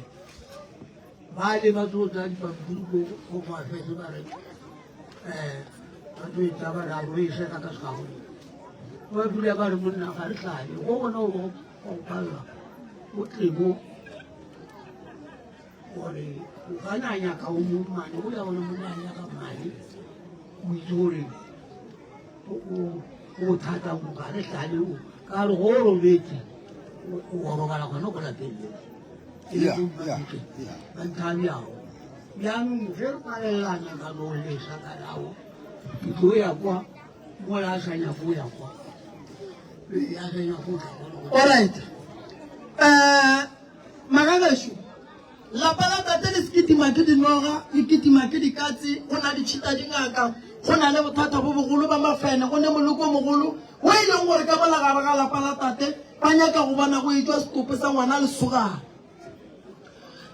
ba le ba tsotsa dipampiri ko mafese ba re ba tlo etsa ba ra bo isa ka sekago ba dula ba re monna ga re tlale go bona go palla o tlebo gore o ka nanya ka o mo mane o ya bona monna anya ka mane o itse gore o thata mo ga re tlale o ka re go robetse o robala gona go lapeng Bantabiao. Young Jerpalana Gabole Sakarao. Puya, Mola Sana Puya. All right. Magagashu. La palata teles kiti makedi nora, ikiti makedi kati, ona di chita dingaka, ona le botata bo bogolo ba mafene, ona moloko mogolo. We ile ngore ka bala ga la palata te, banya ka go bana go itwa stope sa ngwana le suga.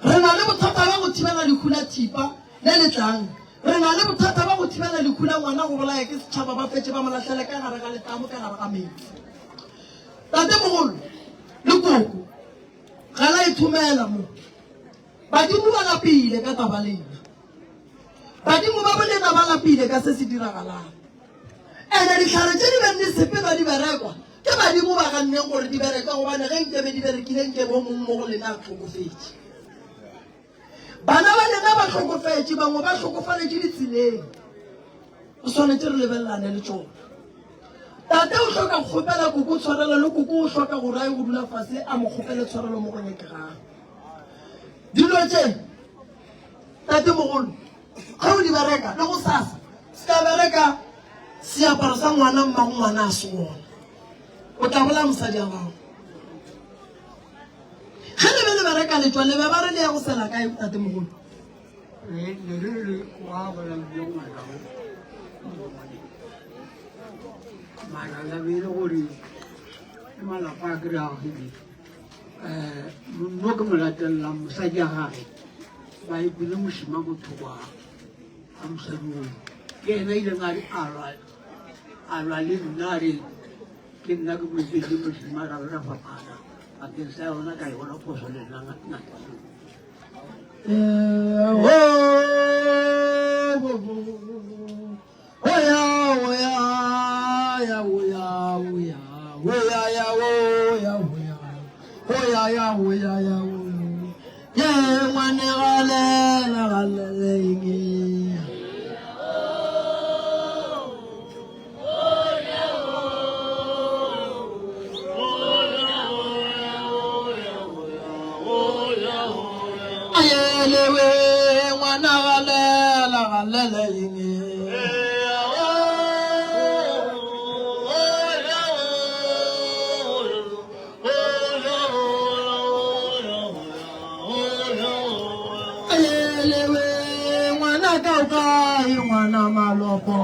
Re na le bothata ba go thibela lekula thipa le letlang. Re na le bothata ba go thibela lekula ngwana go bolaya ke setšhaba ba fetse ba molatlhele ka gare ga letamo ka gare ga metsi. Tate mogolo le koko ga la ithomela mo. Badimo ba lapile ka taba lena. Badimo ba bolena ba lapile ka se se diragalang. Ene ditlhare tse di beng di sepe ba di berekwa ke badimo ba ga nneng gore di bereka gobane ge nkebe di berekile nke bo mong mo go lena a tlhokofetse. Bana ba lena ba tlhokofetse bangwe ba tlhokofaletse ditseleng. O tshwanetse re lebelelane le tsone. Tate o hloka go kgopela koko tshwarelo le koko o hloka go raya go dula fatshe a mo kgopele tshwarelo mo go nyekegang. Dilo tse tate mogolo ga o di bereka le go sasa se ka bereka seaparo sa ngwana mmago ngwana a se ona. O tla bola mosadi a gago. Ge le be le bereka letswa le be ba re le ya go sela kae tate mogolo? Mara la vero gore malapa a kry-a gore mo ke mo latelela mosadi a gage ba ipile mosima mo thoko a mosadi oo ke ena ileng a re a lwa le nna a re ke nna ke moipele mosima ra re fapana bakeng sa yona ka e bona phoso le nna ngata Malopo.